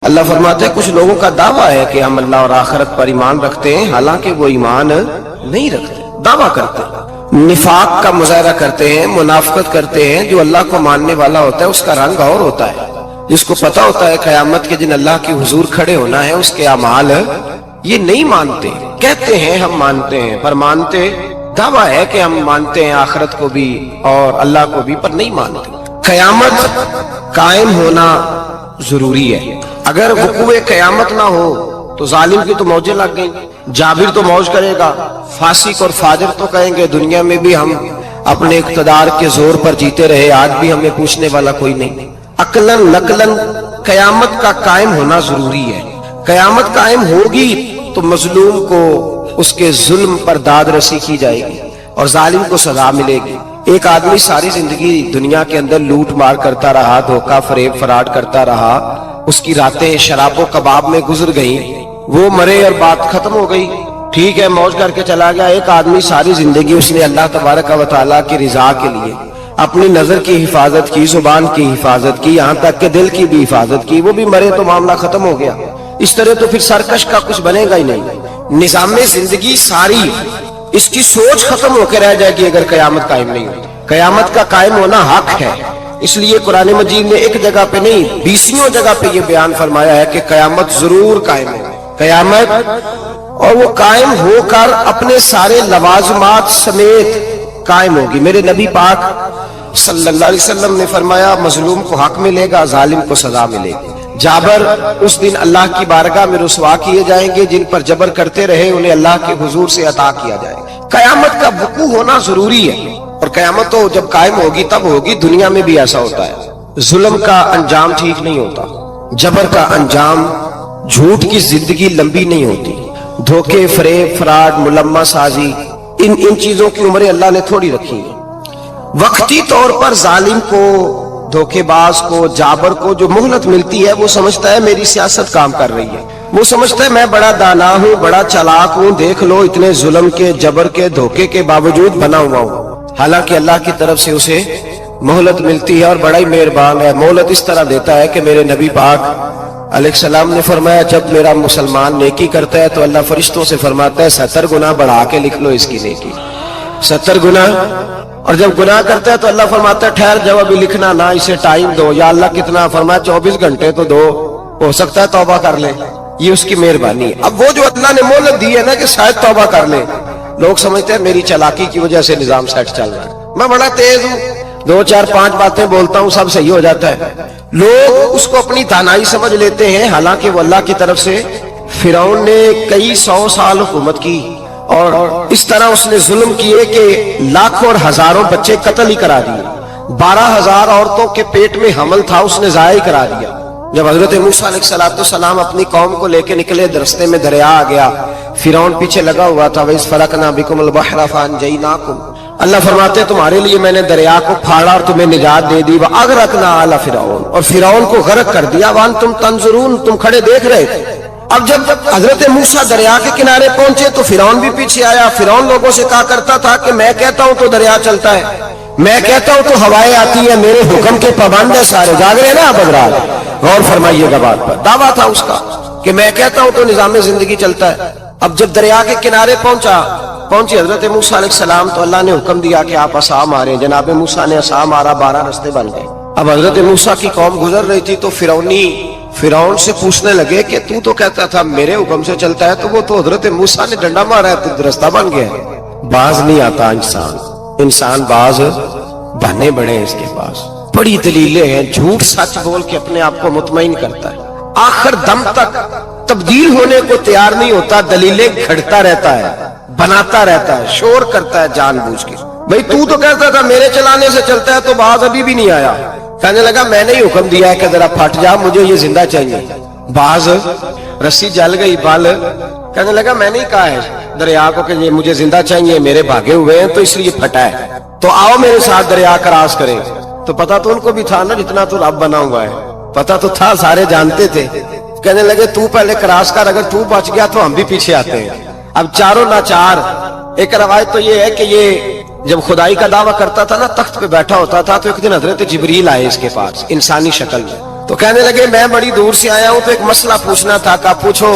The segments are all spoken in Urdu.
اللہ فرماتے ہیں کچھ لوگوں کا دعویٰ ہے کہ ہم اللہ اور آخرت پر ایمان رکھتے ہیں، حالانکہ وہ ایمان نہیں رکھتے، دعویٰ کرتے ہیں، نفاق کا مظاہرہ کرتے ہیں، منافقت کرتے ہیں۔ جو اللہ کو ماننے والا ہوتا ہے اس کا رنگ اور ہوتا ہے، جس کو پتا ہوتا ہے قیامت کے دن اللہ کے حضور کھڑے ہونا ہے، اس کے اعمال یہ نہیں مانتے، کہتے ہیں ہم مانتے ہیں، پر مانتے دعویٰ ہے کہ ہم مانتے ہیں آخرت کو بھی اور اللہ کو بھی، پر نہیں مانتے۔ قیامت قائم ہونا ضروری ہے، اگر وقوع قیامت نہ ہو تو ظالم کی تو موجیں لگ گئیں، جابر تو موج کرے گا، فاسق اور فاجر تو کہیں گے دنیا میں بھی ہم اپنے اقتدار کے زور پر جیتے رہے، آج بھی ہمیں پوچھنے والا کوئی نہیں۔ عقلاً نقلاً قیامت کا قائم ہونا ضروری ہے۔ قیامت قائم ہوگی تو مظلوم کو اس کے ظلم پر داد رسی کی جائے گی اور ظالم کو سزا ملے گی۔ ایک آدمی ساری زندگی دنیا کے اندر لوٹ مار کرتا رہا، دھوکہ فریب فراڈ کرتا رہا، اس کی راتیں شراب و کباب میں گزر گئیں، وہ مرے اور بات ختم ہو گئی، ٹھیک ہے موج کر کے چلا گیا۔ ایک آدمی ساری زندگی اس نے اللہ تبارک و تعالیٰ کی رضا کے لیے اپنی نظر کی حفاظت کی، زبان کی حفاظت کی، یہاں تک کہ دل کی بھی حفاظت کی، وہ بھی مرے تو معاملہ ختم ہو گیا۔ اس طرح تو پھر سرکش کا کچھ بنے گا ہی نہیں، نظام زندگی ساری اس کی سوچ ختم ہو کے رہ جائے گی اگر قیامت قائم نہیں ہوتی۔ قیامت کا قائم ہونا حق ہے، اس لیے قرآن مجید نے ایک جگہ پہ نہیں 20 جگہ پہ یہ بیان فرمایا ہے کہ قیامت ضرور قائم ہے، قیامت، اور وہ قائم ہو کر اپنے سارے لوازمات سمیت قائم ہوگی۔ میرے نبی پاک صلی اللہ علیہ وسلم نے فرمایا مظلوم کو حق ملے گا، ظالم کو سزا ملے گی۔ جابر اس دن اللہ کی بارگاہ میں رسوا کیے جائیں گے، جن پر جبر کرتے رہے انہیں اللہ کے حضور سے عطا کیا جائے گا۔ قیامت کا وقوع ہونا ضروری ہے، اور قیامت تو جب قائم ہوگی تب ہوگی۔ دنیا میں بھی ایسا ہوتا ہے، ظلم کا انجام ٹھیک نہیں ہوتا، جبر کا انجام، جھوٹ کی زندگی لمبی نہیں ہوتی، دھوکے فریب فراڈ ملمہ سازی، ان چیزوں کی عمریں اللہ نے تھوڑی رکھی ہیں۔ وقتی طور پر ظالم کو، دھوکے باز کو، جابر کو جو مہلت ملتی ہے وہ سمجھتا ہے میری سیاست کام کر رہی ہے، وہ سمجھتا ہے میں بڑا دانا ہوں، بڑا چلاک ہوں، دیکھ لو اتنے ظلم کے، جبر کے، دھوکے کے باوجود بنا ہوا ہوں۔ حالانکہ اللہ کی طرف سے اسے مہلت ملتی ہے اور بڑا ہی مہربان ہے۔ مہلت اس طرح دیتا ہے کہ میرے نبی پاک علیہ السلام نے فرمایا جب میرا مسلمان نیکی کرتا ہے تو اللہ فرشتوں سے فرماتا ہے 70 گنا بڑھا کے لکھ لو اس کی نیکی، 70 گنا، اور جب گناہ کرتا ہے تو اللہ فرماتا ہے ٹھہر جاؤ ابھی لکھنا نہ، اسے ٹائم دو۔ یا اللہ کتنا؟ فرمایا 24 گھنٹے تو دو، ہو سکتا ہے توبہ کر لے، یہ اس کی مہربانی ہے۔ اب وہ جو اللہ نے مہلت دی ہے نا کہ شاید توبہ کر لے، لوگ سمجھتے ہیں میری چالاکی کی وجہ سے نظام سیٹ چل رہا ہے، میں بڑا تیز ہوں، 2 4 5 باتیں بولتا ہوں سب صحیح ہو جاتا ہے۔ لوگ اس کو اپنی دانائی سمجھ لیتے ہیں، حالانکہ وہ اللہ کی طرف سے۔ فرعون نے کئی 100 سال حکومت کی اور اس طرح اس نے ظلم کیے کہ لاکھوں اور ہزاروں بچے قتل ہی کرا دیے، 12,000 عورتوں کے پیٹ میں حمل تھا اس نے ضائع کرا دیا۔ جب حضرت موسیٰ علیہ السلام اپنی قوم کو لے کے نکلے، رستے میں دریا آ گیا، فرعون پیچھے لگا ہوا تھا، وَإِذْ فَرَقْنَا بِكُمُ الْبَحْرَ فَأَنْجَيْنَاكُمْ، اللہ فرماتے تمہارے لیے میں نے دریا کو پھاڑا اور تمہیں نجات دے دی، وَأَغْرَقْنَا آلَ فِرْعَوْنَ، اور فرعون کو غرق کر دیا، وَأَنْتُمْ تَنْظُرُونَ، تم کھڑے دیکھ رہے تھے۔ اب جب حضرت موسیٰ دریا کے کنارے پہنچے تو فرعون بھی پیچھے آیا۔ فرعون لوگوں سے کہا کرتا تھا کہ میں کہتا ہوں تو دریا چلتا ہے، میں کہتا ہوں تو ہوائیں آتی ہیں، میرے حکم کے پابند ہے سارے۔ جاگ رہے نا آپ حضرات، غور فرمائیے گا بات پر۔ دعویٰ تھا اس کا کہ میں کہتا ہوں تو نظام زندگی چلتا ہے۔ اب جب دریا کے کنارے پہنچی حضرت موسیٰ علیہ السلام تو اللہ نے حکم دیا کہ آپ عصا ماریں۔ جناب موسیٰ نے عصا مارا، 12 رستے بن گئے۔ اب حضرت موسیٰ کی قوم گزر رہی تھی تو فرعون سے پوچھنے لگے کہ تو کہتا تھا میرے حکم سے چلتا ہے، تو وہ تو حضرت موسیٰ نے ڈنڈا مارا ہے تو رستہ بن گیا ہے۔ باز نہیں آتا انسان باز بہانے بڑے ہیں اس کے پاس، بڑی دلیلیں ہیں، جھوٹ سچ بول کے اپنے آپ کو مطمئن کرتا ہے، آخر دم تک تبدیل ہونے کو تیار نہیں ہوتا، دلیلیں گھڑتا رہتا ہے، بناتا رہتا ہے، شور کرتا ہے جان بوجھ کے۔ بھئی تو کہتا تھا میرے چلانے سے چلتا ہے، تو باز ابھی بھی نہیں آیا، کہنے لگا میں نے ہی حکم دیا ہے کہ ذرا پھٹ جا، مجھے یہ زندہ چاہیے۔ باز رسی جل گئی، بال کہنے لگا میں نے ہی کہا ہے دریا کو کہ یہ مجھے زندہ چاہیے، میرے بھاگے ہوئے ہیں تو اس لیے پھٹا ہے، تو آؤ میرے ساتھ دریا کراس کریں۔ تو پتا تو ان کو بھی تھا نا جتنا تو رب بنا ہوا ہے، پتا تو تھا، سارے جانتے تھے۔ کہنے لگے تو پہلے کراس کر، اگر تو بچ گیا تو ہم بھی پیچھے آتے ہیں۔ اب چاروں ناچار۔ ایک روایت تو یہ ہے کہ یہ جب خدائی کا دعویٰ کرتا تھا نا، تخت پہ بیٹھا ہوتا تھا، تو ایک دن حضرت جبریل آئے اس کے پاس انسانی شکل میں، تو کہنے لگے میں بڑی دور سے آیا ہوں تو ایک مسئلہ پوچھنا تھا. کہا پوچھو.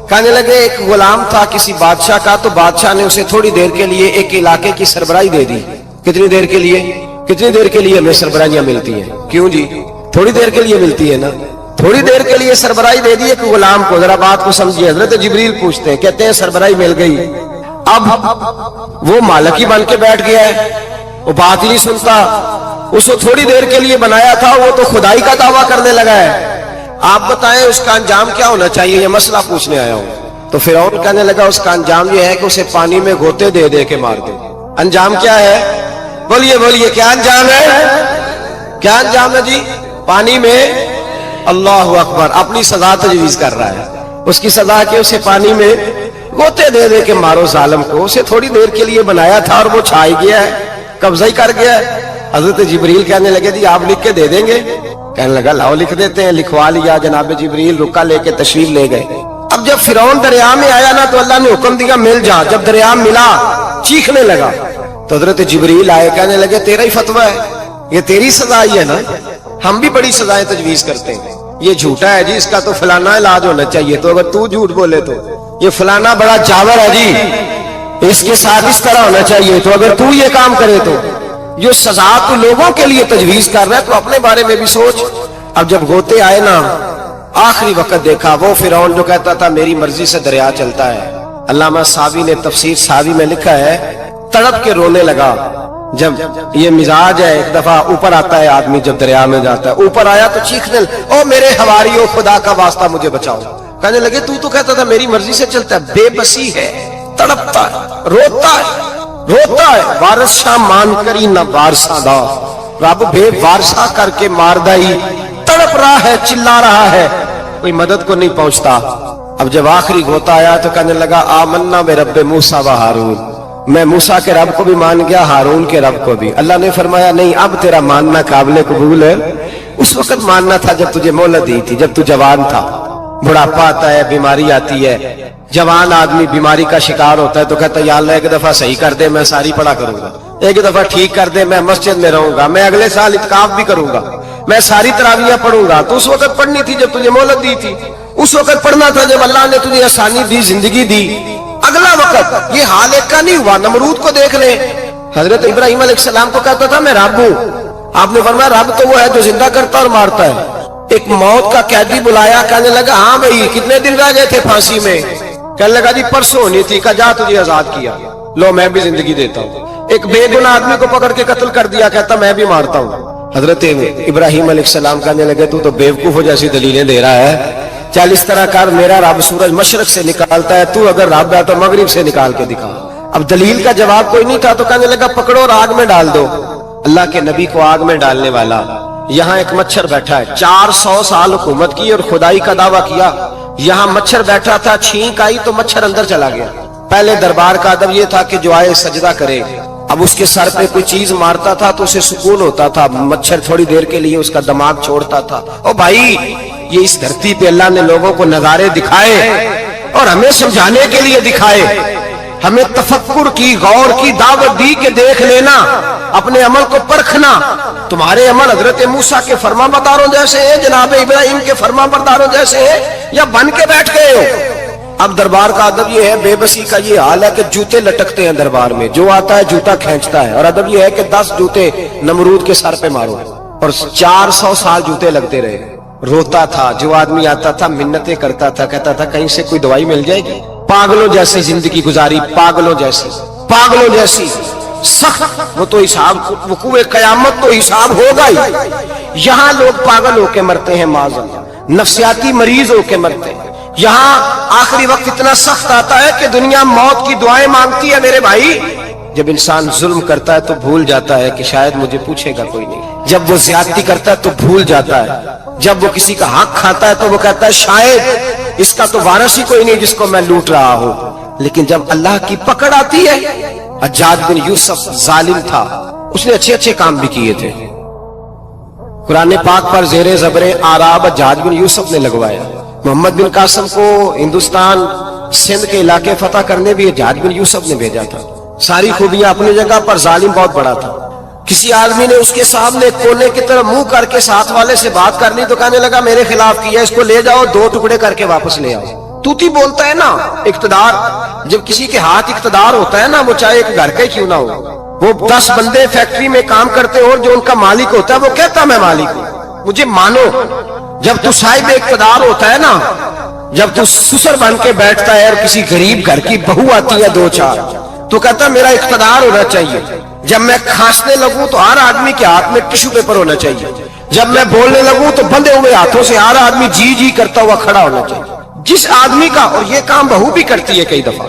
کہنے لگے ایک غلام تھا کسی بادشاہ کا, تو بادشاہ نے اسے تھوڑی دیر کے لیے ایک علاقے کی سربراہی دے دی. کتنی دیر کے لیے؟ کتنی دیر کے لیے ہمیں سربراہیاں ملتی ہیں؟ کیوں جی؟ تھوڑی دیر کے لیے ملتی ہے نا. تھوڑی دیر کے لیے سربراہی دے دی ایک غلام کو. ذرا بات کو سمجھیے. حضرت جبریل پوچھتے ہیں, کہتے ہیں سربراہی مل گئی, اب وہ مالک ہی بن کے بیٹھ گیا ہے, وہ بات ہی نہیں سنتا. اس کو تھوڑی دیر کے لیے بنایا تھا, وہ تو خدائی کا دعویٰ کرنے لگا ہے. آپ بتائیں اس کا انجام کیا ہونا چاہیے؟ یہ مسئلہ پوچھنے آیا ہوں. تو فرعون کہنے لگا اس کا انجام یہ ہے کہ اسے پانی میں گوتے دے دے کے مار دے. انجام کیا ہے؟ بولیے بولیے, کیا انجام ہے؟ کیا انجام ہے جی؟ پانی میں. اللہ اکبر, اپنی سزا تجویز کر رہا ہے. اس کی سزا کہ اسے پانی میں گوتے دے دے کے مارو ظالم کو. اسے تھوڑی دیر کے لیے بنایا تھا اور وہ چھائی گیا ہے, قبضہ ہی کر گیا ہے. حضرت جبریل کہنے لگے جی آپ لکھ کے دے دیں گے؟ کہنے لگا لاؤ لکھ دیتے ہیں. لکھوا لیا. جناب جبریل رکا لے کے تشریف لے گئے. اب جب فرعون دریا میں آیا نا تو اللہ نے حکم دیا مل جا. جب دریا ملا چیخنے لگا تو حضرت جبریل آئے, کہنے لگے تیرا ہی فتویٰ ہے, یہ تیری سزا ہی ہے نا. ہم بھی بڑی سزائیں تجویز کرتے ہیں. یہ جھوٹا ہے جی, اس کا تو فلانا علاج ہونا چاہیے, تو اگر تو جھوٹ بولے تو یہ فلانا بڑا جاور ہے جی, اس کے ساتھ اس طرح ہونا چاہیے, تو اگر تو یہ کام کرے تو جو سزا تو لوگوں کے لیے تجویز کر رہا ہے تو اپنے بارے میں بھی سوچ. اب جب گوتے آئے نا, آخری وقت دیکھا وہ فرعون جو کہتا تھا میری مرضی سے دریا چلتا ہے. علامہ ساوی نے تفسیر ساوی میں لکھا ہے تڑپ کے رونے لگا. جب یہ مزاج ہے, ایک دفعہ اوپر آتا ہے آدمی جب دریا میں جاتا ہے, اوپر آیا تو چیخنے او میرے حواریو خدا کا واسطہ مجھے بچاؤ. کہنے لگے تو کہتا تھا میری مرضی سے چلتا ہے. بے بسی ہے, تڑپتا ہے, روتا ہے. وارث شاہ مان کری نہ وارثہ دا, رب بے وارثہ کر کے مار دائی. تڑپ رہا ہے, چلا رہا ہے, کوئی مدد کو نہیں پہنچتا. اب جب آخری گوتا آیا تو کہنے لگا آمنا بے رب موسیٰ و ہارون, میں موسیٰ کے رب کو بھی مان گیا, ہارون کے رب کو بھی. اللہ نے فرمایا نہیں, اب تیرا ماننا قابل قبول ہے. اس وقت ماننا تھا جب تجھے مہلت دی تھی, جب تو جوان تھا. بڑھاپا آتا ہے, بیماری آتی ہے, جوان آدمی بیماری کا شکار ہوتا ہے تو کہتا ہے یا اللہ ایک دفعہ صحیح کر دے, میں ساری پڑھا کروں گا. ایک دفعہ ٹھیک کر دے, میں مسجد میں رہوں گا, میں اگلے سال اعتکاف بھی کروں گا, میں ساری تراویح پڑھوں گا. تو اس وقت پڑھنی تھی جب تجھے مہلت دی تھی. اس وقت پڑھنا تھا جب اللہ نے تجھے آسانی دی, زندگی دی. اگلا وقت یہ حال ایک کا نہیں ہوا. نمرود کو دیکھ لیں, حضرت ابراہیم علیہ السلام کو کہتا تھا میں رب ہوں. آپ نے فرمایا رب تو وہ ہے جو زندہ کرتا اور مارتا ہے. ایک موت کا قیدی بلایا, کہنے لگا ہاں بھائی کتنے دن رہ گئے تھے پھانسی میں؟ کہنے لگا جی پرسوں ہونی تھی. کہا جا تجھے آزاد کیا, لو میں بھی زندگی دیتا ہوں. ایک بے گناہ آدمی کو پکڑ کے قتل کر دیا, کہتا میں بھی مارتا ہوں. حضرت ابراہیم علیہ السلام کہنے لگے تو بیوقوفوں جیسی دلیلیں دے رہا ہے. چل اس طرح کر, میرا رب سورج مشرق سے نکالتا ہے, تو اگر رب ہے تو مغرب سے نکال کے دکھا. اب دلیل کا جواب کوئی نہیں تھا تو کہنے لگا پکڑو اور آگ میں ڈال دو. اللہ کے نبی کو آگ میں ڈالنے والا. یہاں ایک مچھر بیٹھا ہے, 400 سال حکومت کی اور خدائی کا دعویٰ کیا. یہاں مچھر بیٹھا تھا, چھینک آئی تو مچھر اندر چلا گیا. پہلے دربار کا ادب یہ تھا کہ جو آئے سجدہ کرے. اب اس کے سر پہ کوئی چیز مارتا تھا تو اسے سکون ہوتا تھا. مچھر تھوڑی دیر کے لیے اس کا دماغ چھوڑتا تھا. او بھائی یہ اس دھرتی پہ اللہ نے لوگوں کو نظارے دکھائے اور ہمیں سمجھانے کے لیے دکھائے. ہمیں تفکر کی, غور کی دعوت دی کہ دیکھ لینا, اپنے عمل کو پرکھنا. تمہارے عمل حضرت موسیٰ کے فرما برداروں جیسے ہیں, جناب ابراہیم کے فرما برداروں جیسے ہیں, یا بن کے بیٹھ گئے ہو. اب دربار کا ادب یہ ہے, بے بسی کا یہ حال ہے کہ جوتے لٹکتے ہیں دربار میں, جو آتا ہے جوتا کھینچتا ہے. اور ادب یہ ہے کہ 10 جوتے نمرود کے سر پہ مارو, اور 400 سال جوتے لگتے رہے. روتا تھا, جو آدمی آتا تھا منتیں کرتا تھا, کہتا تھا کہیں سے کوئی دوائی مل جائے گی. پاگلوں جیسی زندگی گزاری, پاگلوں جیسی سخت. وہ تو حساب, وقوع قیامت تو حساب ہوگا ہی. یہاں لوگ پاگل ہو کے مرتے ہیں, معذاللہ نفسیاتی مریض ہو کے مرتے ہیں. یہاں آخری وقت اتنا سخت آتا ہے کہ دنیا موت کی دعائیں مانگتی ہے. میرے بھائی جب انسان ظلم کرتا ہے تو بھول جاتا ہے کہ شاید مجھے پوچھے گا کوئی نہیں. جب وہ زیادتی کرتا ہے تو بھول جاتا ہے. جب وہ کسی کا حق کھاتا ہے تو وہ کہتا ہے شاید اس کا تو وارث ہی کوئی نہیں جس کو میں لوٹ رہا ہوں. لیکن جب اللہ کی پکڑ آتی ہے, حجاج بن یوسف ظالم تھا, اس نے اچھے کام بھی کیے تھے. قرآن پاک پر زیر زبر آراب حجاج بن یوسف نے لگوایا. محمد بن قاسم کو ہندوستان سندھ کے علاقے فتح کرنے بھی حجاج بن یوسف نے بھیجا تھا. ساری خوبیاں اپنی جگہ پر, ظالم بہت بڑا تھا. کسی آدمی نے اس کے سامنے کونے کی طرف منہ کر کے ساتھ والے سے بات کرنی تو کہنے لگا میرے خلاف کیا، اس کو لے جاؤ 2 ٹکڑے کر کے واپس لے آؤ۔ توتی بولتا ہے نا اقتدار، جب کسی کے ہاتھ اقتدار ہوتا ہے نا، وہ چاہے ایک گھر کا ہی کیوں نہ ہو، وہ 10 بندے فیکٹری میں کام کرتے اور جو ان کا مالک ہوتا ہے وہ کہتا میں مالک ہوں، مجھے مانو۔ جب تو صاحب اقتدار ہوتا ہے نا، جب تو سسر بن کے بیٹھتا ہے اور کسی غریب گھر کی بہو آتی ہے 2-4 تو کہتا ہے میرا اقتدار ہونا چاہیے، جب میں کھانسنے لگوں تو ہر آدمی کے ہاتھ میں ٹشو پیپر ہونا چاہیے، جب میں بولنے لگوں تو بندے ہوئے ہاتھوں سے ہر آدمی جی جی کرتا ہوا کھڑا ہونا چاہیے۔ جس آدمی کا، اور یہ کام بہو بھی کرتی ہے کئی دفعہ،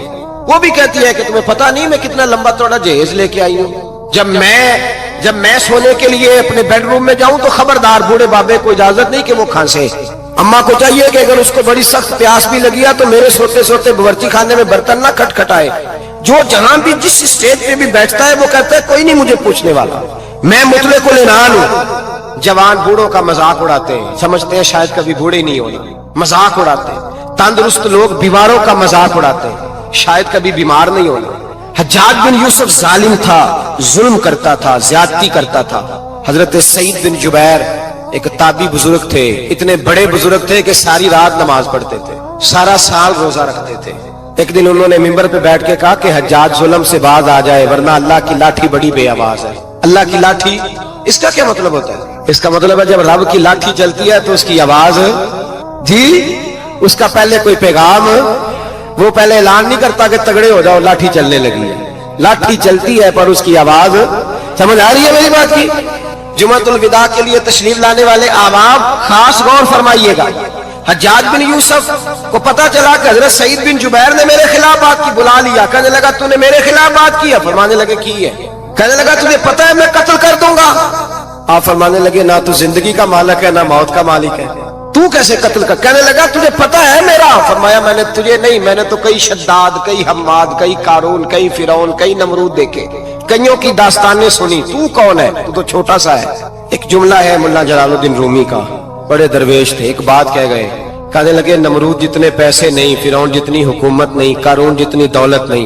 وہ بھی کہتی ہے کہ تمہیں پتا نہیں میں کتنا لمبا چوڑا جہیز لے کے آئی ہوں، جب میں سونے کے لیے اپنے بیڈ روم میں جاؤں تو خبردار بوڑھے بابے کو اجازت نہیں کہ وہ کھانسے، اماں کو چاہیے کہ اگر اس کو بڑی سخت پیاس بھی لگی ہے تو میرے سوتے سوتے باورچی خانے میں برتن نہ کھٹکھٹائے۔ جو جہاں بھی جس اسٹیج پہ بھی بیٹھتا ہے وہ کہتا ہے کوئی نہیں مجھے پوچھنے والا، میں مطلق العنان ہوں۔ جوان بوڑھوں کا مذاق اڑاتے ہیں، سمجھتے ہیں شاید کبھی بوڑھے نہیں ہونا، مذاق اڑاتے ہیں۔ تندرست لوگ بیماروں کا مذاق اڑاتے ہیں، شاید کبھی بیمار نہیں ہونا۔ حجاج بن یوسف ظالم تھا، ظلم کرتا تھا، زیادتی کرتا تھا۔ حضرت سعید بن جبیر ایک تابعی بزرگ تھے، اتنے بڑے بزرگ تھے کہ ساری رات نماز پڑھتے تھے، سارا سال روزہ رکھتے تھے۔ ایک دن انہوں نے منبر پہ بیٹھ کے کہا کہ حجاج ظلم سے باز آ جائے ورنہ اللہ کی لاٹھی بڑی بے آواز ہے۔ اللہ کی لاٹھی، اس کا کیا مطلب ہوتا ہے؟ اس کا مطلب ہے جب رب کی لاٹھی چلتی ہے تو اس کی آواز، جی اس کا پہلے کوئی پیغام، وہ پہلے اعلان نہیں کرتا کہ تگڑے ہو جاؤ لاٹھی چلنے لگی ہے، لاٹھی چلتی ہے پر اس کی آواز، سمجھ آ رہی ہے میری بات کی؟ جمعۃ الوداع کے لیے تشریف لانے والے احباب خاص غور فرمائیے گا۔ حجاج بن یوسف کو پتا چلا کہ حضرت سعید بن جبیر نے میرے خلاف بات کی، بلا لیا، کہنے لگا تو نے میرے خلاف بات کی؟ فرمانے لگے کی ہے۔ کہنے لگا تجھے پتا ہے میں قتل کر دوں گا؟ آپ فرمانے لگے نہ تو زندگی کا مالک ہے نہ موت کا مالک ہے، تو کیسے قتل کر؟ کہنے لگا تجھے پتا ہے میرا؟ فرمایا میں نے تجھے نہیں، میں نے تو کئی شداد، کئی حماد، کئی قارون، کئی فرعون، کئی نمرود دیکھے، کئیوں کی داستانیں سنی، تو کون ہے؟ تو چھوٹا سا ہے۔ ایک جملہ ہے ملا جلال الدین رومی کا، بڑے درویش تھے، ایک بات کہہ گئے، کہنے لگے نمرود جتنے پیسے نہیں، فرعون جتنی حکومت نہیں، قارون جتنی دولت نہیں،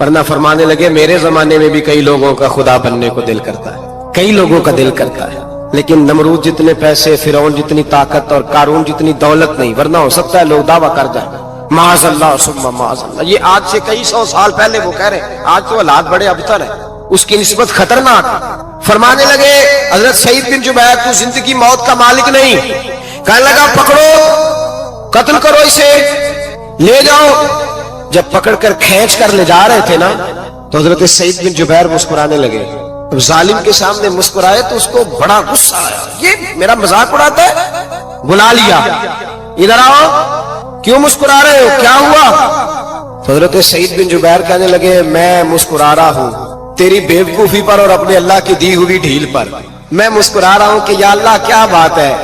ورنہ فرمانے لگے میرے زمانے میں بھی کئی لوگوں کا خدا بننے کو دل کرتا ہے، کئی لوگوں کا دل کرتا ہے، لیکن نمرود جتنے پیسے، فرعون جتنی طاقت اور قارون جتنی دولت نہیں، ورنہ ہو سکتا ہے لوگ دعویٰ کر جائیں معاذ اللہ ثم معاذ اللہ۔ یہ آج سے کئی 100 سال پہلے وہ کہہ رہے ہیں، آج تو حالات بڑے ابتر ہیں، اس کی نسبت خطرناک۔ فرمانے لگے حضرت سعید بن جبیر تو زندگی موت کا مالک نہیں، کہنے لگا پکڑو، قتل کرو اسے، لے جاؤ۔ جب پکڑ کر کھینچ کر لے جا رہے تھے نا تو حضرت سعید بن جبیر مسکرانے لگے۔ ظالم کے سامنے مسکرائے تو اس کو بڑا غصہ آیا، یہ میرا مذاق اڑاتا ہے؟ بلا لیا، ادھر آؤ، کیوں مسکرا رہے ہو، کیا ہوا؟ تو حضرت سعید بن جبیر کہنے لگے میں مسکرا رہا ہوں تیری بیوقوفی پر اور اپنے اللہ کی دی ہوئی ڈھیل پر، میں مسکرا رہا ہوں کہ یا اللہ کیا بات ہے،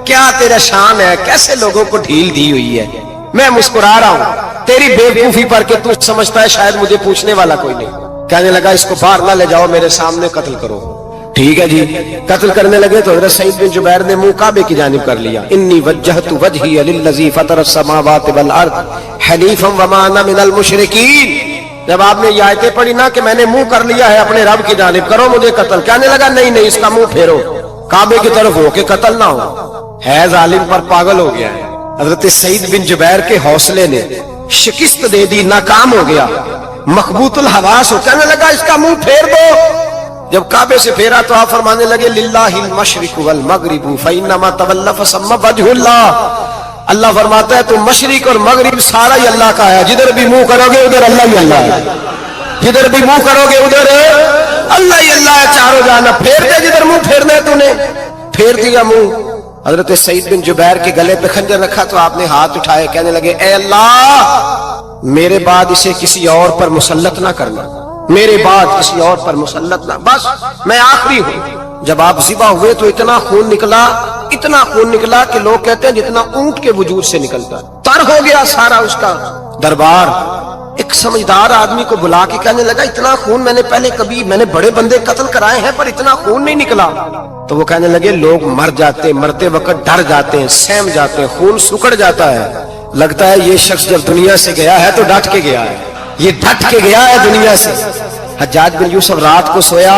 کیا تیرا شان ہے، کیسے لوگوں کو ڈھیل دی ہوئی ہے، میں مسکرا رہا ہوں تیری بیوقوفی پر کہ تو سمجھتا ہے شاید مجھے پوچھنے والا کوئی نہیں۔ کہنے لگا اس کو باہر نہ لے جاؤ، میرے سامنے قتل کرو۔ ٹھیک ہے جی، قتل کرنے لگے تو حضرت سعید بن جبیر نے منہ کعبے کی جانب کر لیا، انی وجہت وجہی للذی فطر السماوات والارض حنیفا وما انا من المشرکین۔ جب آپ نے یہ آیتیں پڑھی نا کہ میں نے منہ کر لیا ہے اپنے رب کی جانب، کرو مجھے قتل، کہنے لگا نہیں نہیں، اس کا منہ پھیرو، کعبے کی طرف ہو کے قتل نہ ہو، ہے ظالم پر پاگل ہو گیا ہے۔ حضرت سعید بن جبیر کے حوصلے نے شکست دے دی، ناکام ہو گیا، مخبوط الحواس ہو، کہنے لگا اس کا منہ پھیر دو۔ جب کعبے سے پھیرا تو آپ فرمانے لگے للہ المشرق والمغرب فانما تولى فثم وجه اللہ۔ اللہ فرماتا ہے تو مشرق اور مغرب سارا ہی اللہ کا ہے، جدھر بھی منہ کرو گے ادھر اللہ ہی اللہ ہے، جدھر بھی منہ کرو گے ادھر اللہ ہی اللہ ہے، چاروں جانا پھیر دے، جدھر منہ پھیرنا ہے تو نے پھیر دیا منہ۔ حضرت سعید بن جبیر کے گلے پہ خنجر رکھا تو آپ نے ہاتھ اٹھائے، کہنے لگے اے اللہ میرے بعد اسے کسی اور پر مسلط نہ کرنا، میرے بعد کسی اور پر مسلط نہ، بس میں آخری ہوں۔ جب آپ ذبح ہوئے تو اتنا خون نکلا، اتنا خون نکلا کہ لوگ کہتے ہیں جتنا اونٹ کے وجود سے نکلتا، تر ہو گیا سارا اس کا دربار۔ ایک سمجھدار آدمی کو بلا کے کہنے لگا اتنا خون میں نے پہلے کبھی، میں نے بڑے بندے قتل کرائے ہیں پر اتنا خون نہیں نکلا۔ تو وہ کہنے لگے لوگ مر جاتے، مرتے وقت ڈر جاتے ہیں، سہم جاتے ہیں، خون سکڑ جاتا ہے، لگتا ہے یہ شخص جب دنیا سے گیا ہے تو ڈٹ کے گیا ہے، یہ ڈٹ کے گیا ہے دنیا سے۔ حجاج بن یوسف رات کو سویا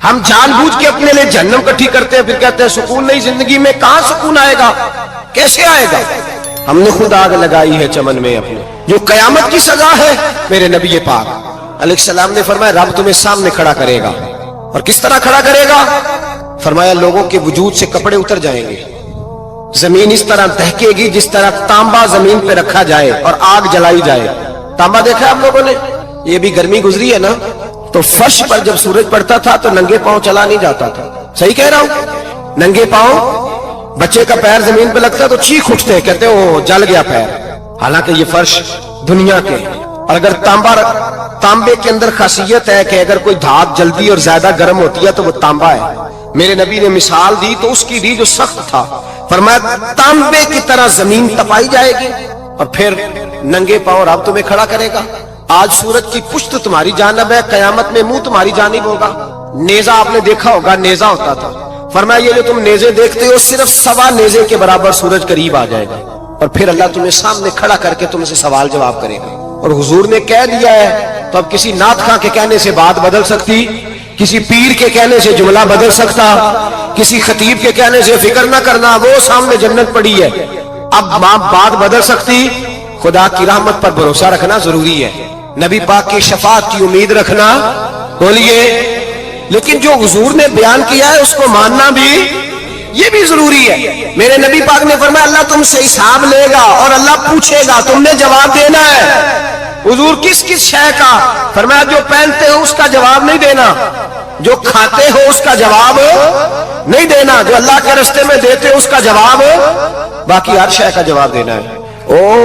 ہم جان بوجھ کے اپنے لیے جہنم کٹھی کرتے ہیں، پھر کہتے ہیں سکون نہیں زندگی میں. کہاں سکون آئے گا؟ کیسے آئے گا؟ ہم نے خود آگ لگائی ہے چمن میں اپنے. جو قیامت کی سزا ہے، میرے نبی پاک علیہ السلام نے فرمایا رب تمہیں سامنے کھڑا کرے گا. اور کس طرح کھڑا کرے گا؟ فرمایا لوگوں کے وجود سے کپڑے اتر جائیں گے، زمین اس طرح دہکے گی جس طرح تانبا زمین پہ رکھا جائے اور آگ جلائی جائے. تانبا دیکھا آپ لوگوں نے؟ یہ بھی گرمی گزری ہے نا، تو فرش پر جب سورج پڑتا تھا تو ننگے پاؤں چلا نہیں جاتا تھا. صحیح کہہ رہا ہوں؟ ننگے پاؤں، بچے کا پیر زمین پہ لگتا تو چیخ اٹھتے ہیں، کہتے ہیں جل گیا پیر. حالانکہ یہ فرش دنیا کے. اور اگر تانبے کے اندر خاصیت ہے کہ اگر کوئی دھات جلدی اور زیادہ گرم ہوتی ہے تو وہ تانبا ہے. میرے نبی نے مثال دی تو اس کی دی جو سخت تھا، فرمایا تانبے کی طرح زمین تپائی جائے گی اور پھر ننگے پاؤں رب تمہیں کھڑا کرے گا. آج سورج کی پشت تمہاری جانب ہے، قیامت میں منہ تمہاری جانب ہوگا. نیزہ آپ نے دیکھا ہوگا، نیزہ ہوتا تھا. فرمایا یہ جو تم نیزے دیکھتے ہو صرف 1.25 نیزے کے برابر سورج قریب آ جائے گا اور پھر اللہ تمہیں سامنے کھڑا کر کے تم سے سوال جواب کرے گا. اور حضور نے کہہ دیا ہے تو اب کسی نعت خواں کے کہنے سے بات بدل سکتی، کسی پیر کے کہنے سے جملہ بدل سکتا، کسی خطیب کے کہنے سے فکر نہ کرنا وہ سامنے جنت پڑی ہے. اب بات بدل سکتی. خدا کی رحمت پر بھروسہ رکھنا ضروری ہے، نبی پاک کی شفاعت کی امید رکھنا. بولیے. لیکن جو حضور نے بیان کیا ہے اس کو ماننا بھی یہ بھی ضروری ہے. میرے نبی پاک نے فرمایا اللہ تم سے حساب لے گا اور اللہ پوچھے گا، تم نے جواب دینا ہے. حضور کس کس شے کا؟ فرمایا جو پہنتے ہو اس کا جواب نہیں دینا، جو کھاتے ہو اس کا جواب نہیں دینا، جو اللہ کے راستے میں دیتے ہو اس کا جواب، باقی ہر شے کا جواب دینا ہے.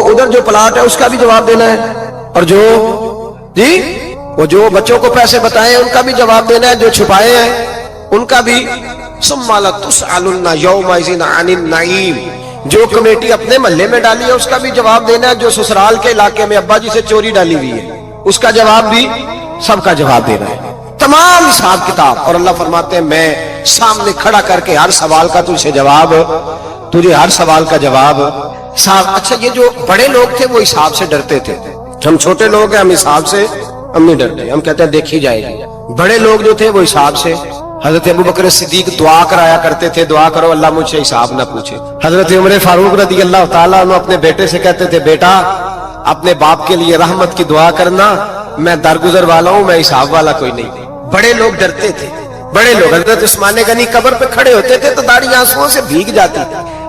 ادھر جو پلاٹ ہے اس کا بھی جواب دینا ہے، اور جو بچوں کو پیسے بتائے ان کا بھی جواب دینا ہے، جو چھپائے ہیں ان کا بھی. ثم لتسألن یومئذ عن النعیم. جو کمیٹی اپنے محلے میں ڈالی ہے اس کا بھی جواب دینا ہے، جو سسرال کے علاقے میں ابا جی سے چوری ڈالی ہوئی ہے اس کا جواب بھی، سب کا جواب دینا ہے، تمام حساب کتاب. اور اللہ فرماتے ہیں میں سامنے کھڑا کر کے ہر سوال کا تجھے ہر سوال کا جواب. اچھا یہ جو بڑے لوگ تھے وہ حساب سے ڈرتے تھے، ہم چھوٹے لوگ ہیں ہم حساب سے ہم نہیں ڈرتے، ہم کہتے ہیں دیکھی جائے گی. بڑے لوگ جو تھے وہ حساب سے. حضرت ابو بکر صدیق دعا کرایا کرتے تھے، دعا کرو اللہ مجھ سے حساب نہ پوچھے. حضرت عمر فاروق رضی اللہ تعالیٰ عنہ اپنے بیٹے سے کہتے تھے بیٹا اپنے باپ کے لیے رحمت کی دعا کرنا، میں درگزر والا ہوں، میں حساب والا کوئی نہیں. بڑے لوگ ڈرتے تھے. بڑے لوگ حضرت عثمان غنی قبر پہ کھڑے ہوتے تھے تو داڑھی آنسوؤں سے بھیگ جاتی.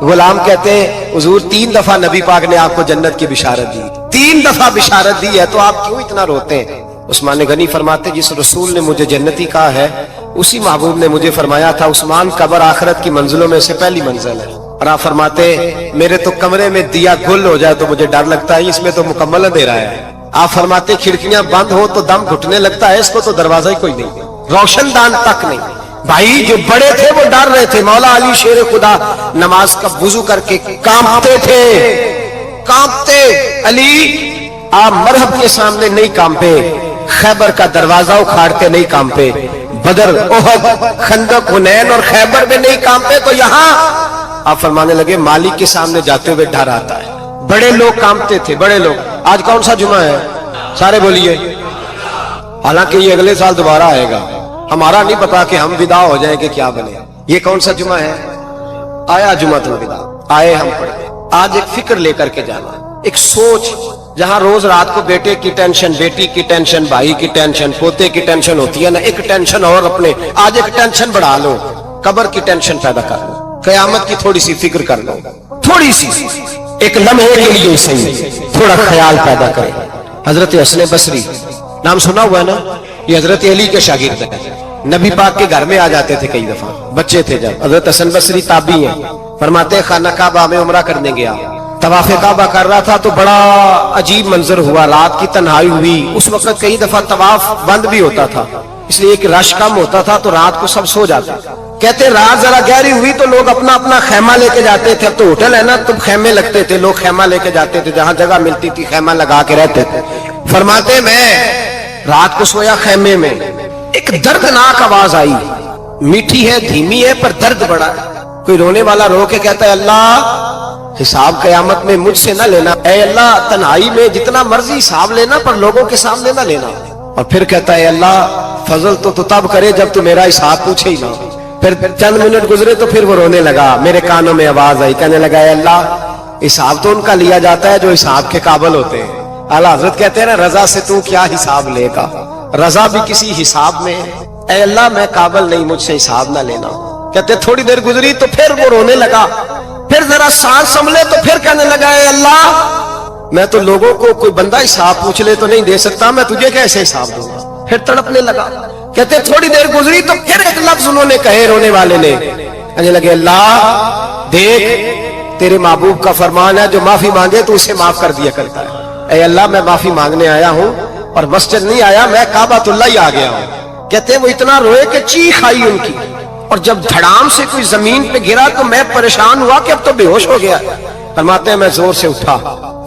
غلام کہتے ہیں حضور 3 دفعہ نبی پاک نے آپ کو جنت کی بشارت دی، 3 دفعہ بشارت دی ہے تو آپ کیوں اتنا روتے ہیں؟ عثمان غنی فرماتے جس رسول نے مجھے جنتی کہا ہے اسی محبوب نے مجھے فرمایا تھا عثمان قبر آخرت کی منزلوں میں سے پہلی منزل ہے. اور آپ فرماتے میرے تو کمرے میں دیا گل ہو جائے تو مجھے ڈر لگتا ہے، اس میں تو مکمل اندھیرا ہے. آپ فرماتے کھڑکیاں بند ہو تو دم گھٹنے لگتا ہے، اس کو تو دروازہ ہی کوئی نہیں، روشن دان تک نہیں. بھائی جو بڑے تھے وہ ڈر رہے تھے. مولا علی شیر خدا نماز کا وضو کر کے کانپتے تھے، کانپتے. علی آپ مرحب کے سامنے نہیں کانپے، خیبر کا دروازہ اکھاڑتے نہیں کانپے، بدر احد خندق حنین اور خیبر میں نہیں کانپے، تو یہاں آپ فرمانے لگے مالک کے سامنے جاتے ہوئے ڈر آتا ہے. بڑے لوگ کانپتے تھے، بڑے لوگ. آج کون سا جمعہ ہے؟ سارے بولیے. حالانکہ یہ اگلے سال دوبارہ آئے گا، ہمارا نہیں پتا کہ ہم ودا ہو جائیں کہ کیا بنے. یہ کون سا جمعہ ہے؟ آیا جمعہ الوداع، آئے ہم پڑھے. آج ایک فکر لے کر کے جانا، ایک سوچ. جہاں روز رات کو بیٹے کی ٹینشن، بیٹی کی ٹینشن، بھائی کی ٹینشن، پوتے کی ٹینشن ہوتی ہے نا، ایک ٹینشن اور اپنے آج ایک ٹینشن بڑھا لو، قبر کی ٹینشن پیدا کر لو، قیامت کی تھوڑی سی فکر کر لو، تھوڑی سی ایک لمحے کے لیے صحیح تھوڑا خیال پیدا کرے. حضرت حسن بصری نام سنا ہوا ہے نا، یہ حضرت علی کے شاگرد ہیں. نبی پاک کے گھر میں آ جاتے تھے کئی دفعہ، بچے تھے جب. حضرت حسن بصری تابعی ہیں. فرماتے خانہ کعبہ میں عمرہ کرنے گیا، طواف کعبہ کر رہا تھا تو بڑا عجیب منظر ہوا، رات کی تنہائی ہوئی. اس وقت کئی دفعہ طواف بند بھی ہوتا تھا، اس لیے کہ رش کم ہوتا تھا تو رات کو سب سو جاتے. کہتے رات ذرا گہری ہوئی تو لوگ اپنا اپنا خیمہ لے کے جاتے تھے. اب تو ہوٹل ہے نا تو خیمے لگتے تھے، لوگ خیمہ لے کے جاتے تھے، جہاں جگہ ملتی تھی خیمہ لگا کے رہتے تھے. فرماتے میں رات کو سویا خیمے میں، ایک دردناک آواز آئی، میٹھی ہے دھیمی ہے پر درد بڑا. کوئی رونے والا رو کے کہتا ہے اللہ حساب قیامت میں مجھ سے نہ لینا، اے اللہ تنہائی میں جتنا مرضی حساب لینا پر لوگوں کے سامنے نہ لینا. اور پھر کہتا ہے اللہ فضل تو تب کرے جب تو میرا حساب پوچھے ہی نہ. پھر چند منٹ گزرے تو پھر وہ رونے لگا. میرے کانوں میں آواز آئی, کہنے لگا اے اللہ حساب تو ان کا لیا جاتا ہے جو حساب کے قابل ہوتے ہیں. اعلیٰ حضرت کہتے ہیں نا رضا سے تو کیا حساب لے گا, رضا بھی کسی حساب میں ہے. اے اللہ میں قابل نہیں, مجھ سے حساب نہ لینا. کہتے تھوڑی دیر گزری تو پھر وہ رونے لگا. پھر ذرا سانس سنبھلے تو پھر کہنے لگا اے اللہ میں تو لوگوں کو کوئی بندہ حساب پوچھ لے تو نہیں دے سکتا, میں تجھے کیسے حساب دوں گا. پھر تڑپنے لگا. کہتے تھوڑی دیر گزری تو پھر ایک لفظ انہوں نے کہے رونے والے نے, کہنے لگے اللہ دیکھ تیرے محبوب کا فرمان ہے جو معافی مانگے تو اسے معاف کر دیا کرتا ہے. اے اللہ میں معافی مانگنے آیا ہوں اور مسجد نہیں آیا, میں کعبۃ اللہ ہی آ گیا ہوں. کہتے ہیں وہ اتنا روئے کہ چیخ آئی ان کی, اور جب دھڑام سے کوئی زمین پہ گرا تو میں پریشان ہوا کہ اب تو بے ہوش ہو گیا. فرماتے ہیں میں زور سے اٹھا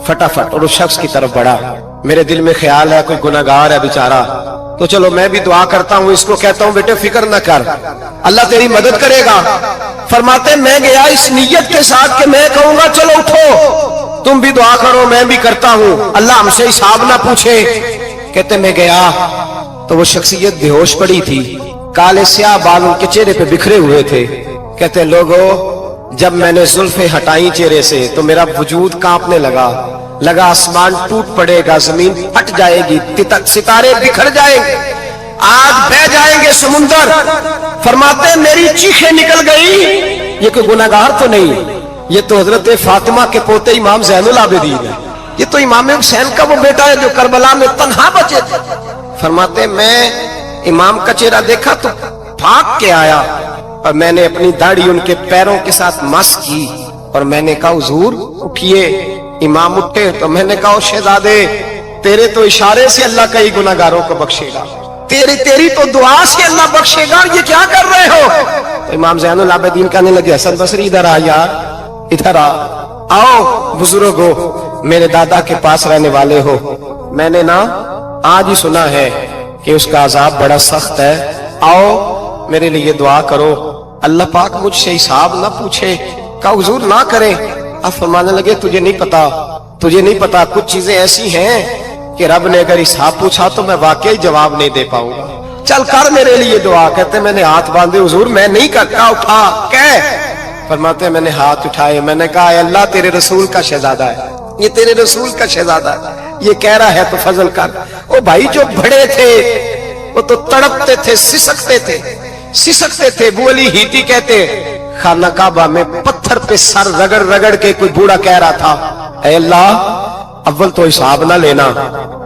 فٹافٹ اور اس شخص کی طرف بڑھا. میرے دل میں خیال ہے کوئی گناہگار ہے بیچارہ, تو چلو میں بھی دعا کرتا ہوں. اس کو کہتا ہوں بیٹے فکر نہ کر, اللہ تیری مدد کرے گا. فرماتے ہیں میں گیا اس نیت کے ساتھ کہ میں کہوں گا چلو اٹھو تم بھی دعا کرو, میں بھی کرتا ہوں, اللہ ہم سے حساب نہ پوچھے. کہتے میں گیا تو وہ شخصیت بے ہوش پڑی تھی, کالے سیاہ بال ان کے چہرے پہ بکھرے ہوئے تھے. کہتے لوگو جب میں نے زلفیں ہٹائیں چہرے سے تو میرا وجود کانپنے لگا آسمان ٹوٹ پڑے گا, زمین پھٹ جائے گی, ستارے بکھر جائیں گے, آج بہ جائیں گے سمندر. فرماتے ہیں میری چیخیں نکل گئی. یہ کوئی گناہگار تو نہیں, یہ تو حضرت فاطمہ کے پوتے امام زین العابدین ہے, یہ تو امام حسین کا وہ بیٹا ہے جو کربلا میں تنہا بچے تھے. فرماتے ہیں میں امام کا چہرہ دیکھا تو بھاگ کے آیا اور میں نے اپنی داڑھی ان کے پیروں کے ساتھ مس کی اور میں نے کہا حضور اٹھیے. امام اٹھے تو میں نے کہا شہزادے تیرے تو اشارے سے اللہ کئی گناہگاروں کو بخشے گا, تیری تو دعا سے اللہ بخشے گا, یہ کیا کر رہے ہو. تو امام زین العابدین کہنے لگے حسن بصری ادھر آ یار, ادھر آؤ بزرگو, میرے دادا کے پاس رہنے والے ہو. میں نے نا آج ہی سنا ہے کہ اس کا عذاب بڑا سخت ہے, آؤ میرے لیے دعا کرو, اللہ پاک مجھ سے حساب نہ پوچھے. کہا حضور نہ کریں. اب فرمانے لگے تجھے نہیں پتا کچھ چیزیں ایسی ہیں کہ رب نے اگر حساب پوچھا تو میں واقعی جواب نہیں دے پاؤں گا, چل کر میرے لیے دعا. کہتے میں نے ہاتھ باندھے حضور میں نہیں کرتا, اٹھا کہہ. فرماتے ہیں میں نے ہاتھ اٹھائے, میں نے کہا اے اللہ تیرے رسول کا شہزادہ ہے, یہ تیرے رسول کا شہزادہ ہے, یہ کہہ رہا ہے تو فضل کر. وہ بھائی جو بڑے تھے وہ تو تڑپتے تھے, سسکتے تھے. ابو علی ہیتی کہتے خانہ کعبہ میں پتھر پہ سر رگڑ کے کوئی بوڑھا کہہ رہا تھا اے اللہ اول تو حساب نہ لینا,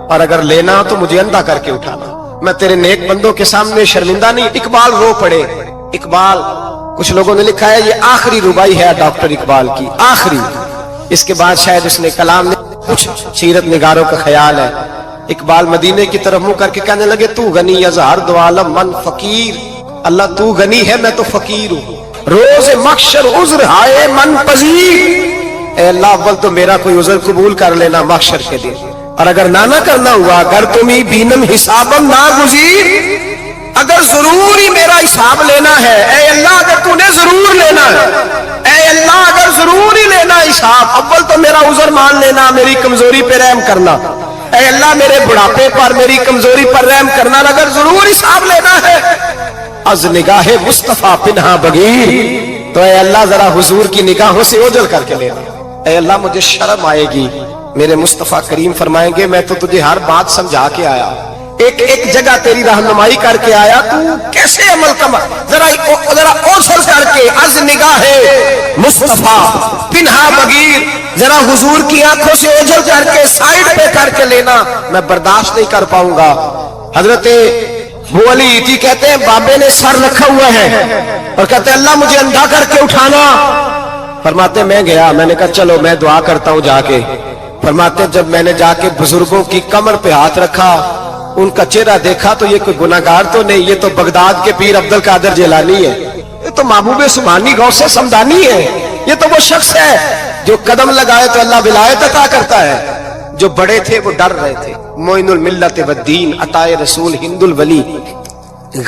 اور اگر لینا تو مجھے اندھا کر کے اٹھانا, میں تیرے نیک بندوں کے سامنے شرمندہ نہیں. اقبال رو پڑے. اقبال کچھ لوگوں نے لکھا ہے یہ آخری ربائی ہے ڈاکٹر اقبال کی, آخری. اس کے بعد شاید اس نے کلام نے کچھ سیرت نگاروں کا خیال ہے. اقبال مدینے کی طرف منہ کر کے کہنے لگے تو غنی ازہر دو عالم من فقیر, اللہ تو غنی ہے میں تو فقیر ہوں, روز محشر عذر ہائے من پذیر. اے اللہ اول تو میرا کوئی عذر قبول کر لینا محشر کے دن, اور اگر نہ کرنا ہوا اگر تمہیں بینم حسابم نا گزیر, اگر ضرور ہی میرا حساب لینا ہے اے اللہ, اگر تو نے ضرور لینا ہے اے اللہ, اگر ضرور ہی لینا حساب اول تو میرا عذر مان لینا, میری کمزوری پہ رحم کرنا. اے اللہ میرے بڑھاپے پر میری کمزوری پر رحم کرنا, اگر ضرور حساب لینا ہے از نگاہ مصطفیٰ پنہا بغیر, تو اے اللہ ذرا حضور کی نگاہوں سے اوجھل کر کے لینا. اے اللہ مجھے شرم آئے گی. میرے مصطفیٰ کریم فرمائیں گے میں تو تجھے ہر بات سمجھا کے آیا, ایک جگہ تیری رہنمائی کر کے آیا, تو کیسے عمل کما ذرا اوجھل کر کے از نگاہ مصطفیٰ پنہا بغیر, ذرا حضور کی آنکھوں سے اوجھل کر کے سائیڈ پہ کر کے لینا, میں برداشت نہیں کر پاؤں گا. حضرت ابو علی ہیتی کہتے ہیں بابے نے سر رکھا ہوا ہے اور کہتے ہیں اللہ مجھے اندھا کر کے اٹھانا. فرماتے میں گیا, میں نے کہا چلو میں دعا کرتا ہوں جا کے. فرماتے جب میں نے جا کے بزرگوں کی کمر پہ ہاتھ رکھا, ان کا چہرہ دیکھا تو یہ کوئی گناہگار تو نہیں, یہ تو بغداد کے پیر عبد القادر جیلانی ہے, یہ تو محبوب سبحانی غوث سمدانی ہے, یہ تو وہ شخص ہے جو قدم لگائے تو اللہ ولایت عطا کرتا ہے. جو بڑے تھے وہ ڈر رہے تھے. معین الملت والدین عطائے رسول ہند الولی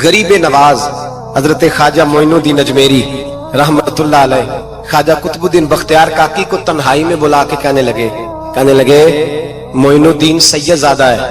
غریب نواز حضرت خواجہ معین الدین اجمیری رحمت اللہ علیہ, خواجہ قطب الدین بختیار کاکی کو تنہائی میں بلا کے کہنے لگے معین الدین سید زادہ ہے,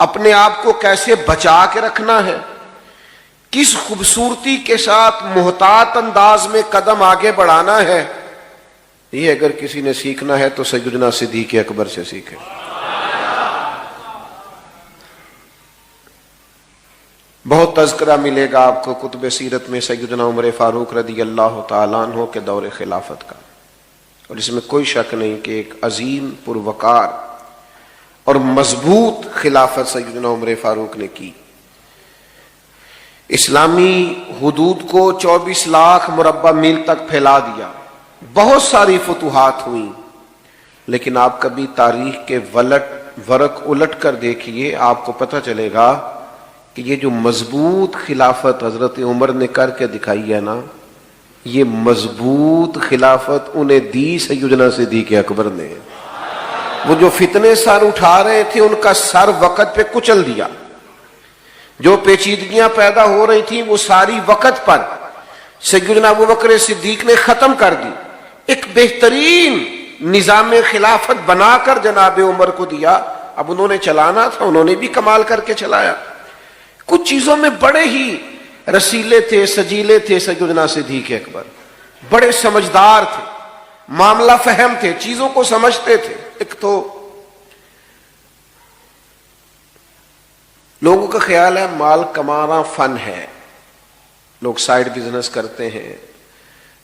اپنے آپ کو کیسے بچا کے رکھنا ہے، کس خوبصورتی کے ساتھ محتاط انداز میں قدم آگے بڑھانا ہے، یہ اگر کسی نے سیکھنا ہے تو سیدنا صدیق اکبر سے سیکھے۔ بہت تذکرہ ملے گا آپ کو کتب سیرت میں سیدنا عمر فاروق رضی اللہ تعالیٰ عنہ کے دور خلافت کا، اور اس میں کوئی شک نہیں کہ ایک عظیم پروقار اور مضبوط خلافت سیدنا عمر فاروق نے کی۔ اسلامی حدود کو 24 لاکھ مربع میل تک پھیلا دیا، بہت ساری فتوحات ہوئیں، لیکن آپ کبھی تاریخ کے ورق الٹ کر دیکھیے، آپ کو پتہ چلے گا کہ یہ جو مضبوط خلافت حضرت عمر نے کر کے دکھائی ہے نا، یہ مضبوط خلافت انہیں دی سیدنا صدیق اکبر نے۔ وہ جو فتنے سر اٹھا رہے تھے ان کا سر وقت پہ کچل دیا، جو پیچیدگیاں پیدا ہو رہی تھیں وہ ساری وقت پر سیدنا ابوبکر صدیق نے ختم کر دی، ایک بہترین نظام خلافت بنا کر جناب عمر کو دیا۔ اب انہوں نے چلانا تھا، انہوں نے بھی کمال کر کے چلایا۔ کچھ چیزوں میں بڑے ہی رسیلے تھے، سجیلے تھے سیدنا صدیق اکبر، بڑے سمجھدار تھے، معاملہ فہم تھے، چیزوں کو سمجھتے تھے۔ ایک تو لوگوں کا خیال ہے مال کمانا فن ہے، لوگ سائیڈ بزنس کرتے ہیں،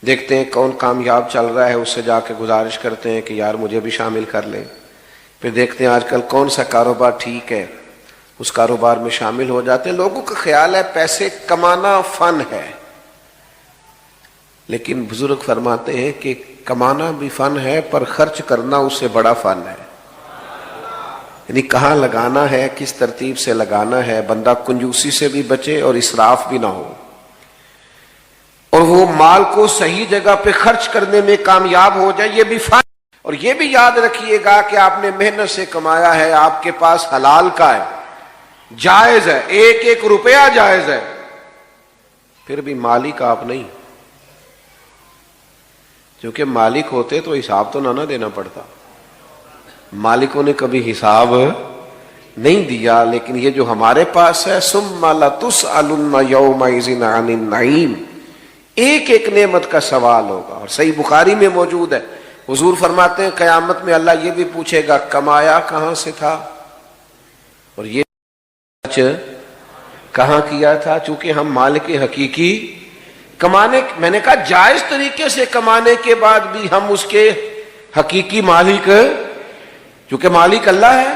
دیکھتے ہیں کون کامیاب چل رہا ہے، اس سے جا کے گزارش کرتے ہیں کہ یار مجھے بھی شامل کر لیں، پھر دیکھتے ہیں آج کل کون سا کاروبار ٹھیک ہے، اس کاروبار میں شامل ہو جاتے ہیں۔ لوگوں کا خیال ہے پیسے کمانا فن ہے، لیکن بزرگ فرماتے ہیں کہ کمانا بھی فن ہے پر خرچ کرنا اس سے بڑا فن ہے، یعنی کہاں لگانا ہے، کس ترتیب سے لگانا ہے، بندہ کنجوسی سے بھی بچے اور اسراف بھی نہ ہو، اور وہ مال کو صحیح جگہ پہ خرچ کرنے میں کامیاب ہو جائے، یہ بھی فن۔ اور یہ بھی یاد رکھیے گا کہ آپ نے محنت سے کمایا ہے، آپ کے پاس حلال کا ہے، جائز ہے، ایک ایک روپیہ جائز ہے، پھر بھی مالک آپ نہیں، کیونکہ مالک ہوتے تو حساب تو نہ دینا پڑتا، مالکوں نے کبھی حساب نہیں دیا، لیکن یہ جو ہمارے پاس ہے ثم لتسألن یومئذ عن النعیم، ایک ایک نعمت کا سوال ہوگا۔ اور صحیح بخاری میں موجود ہے، حضور فرماتے ہیں قیامت میں اللہ یہ بھی پوچھے گا کمایا کہاں سے تھا، اور یہ کہاں کیا تھا، چونکہ ہم مالک حقیقی کمانے، میں نے کہا جائز طریقے سے کمانے کے بعد بھی ہم اس کے حقیقی مالک، چونکہ مالک اللہ ہے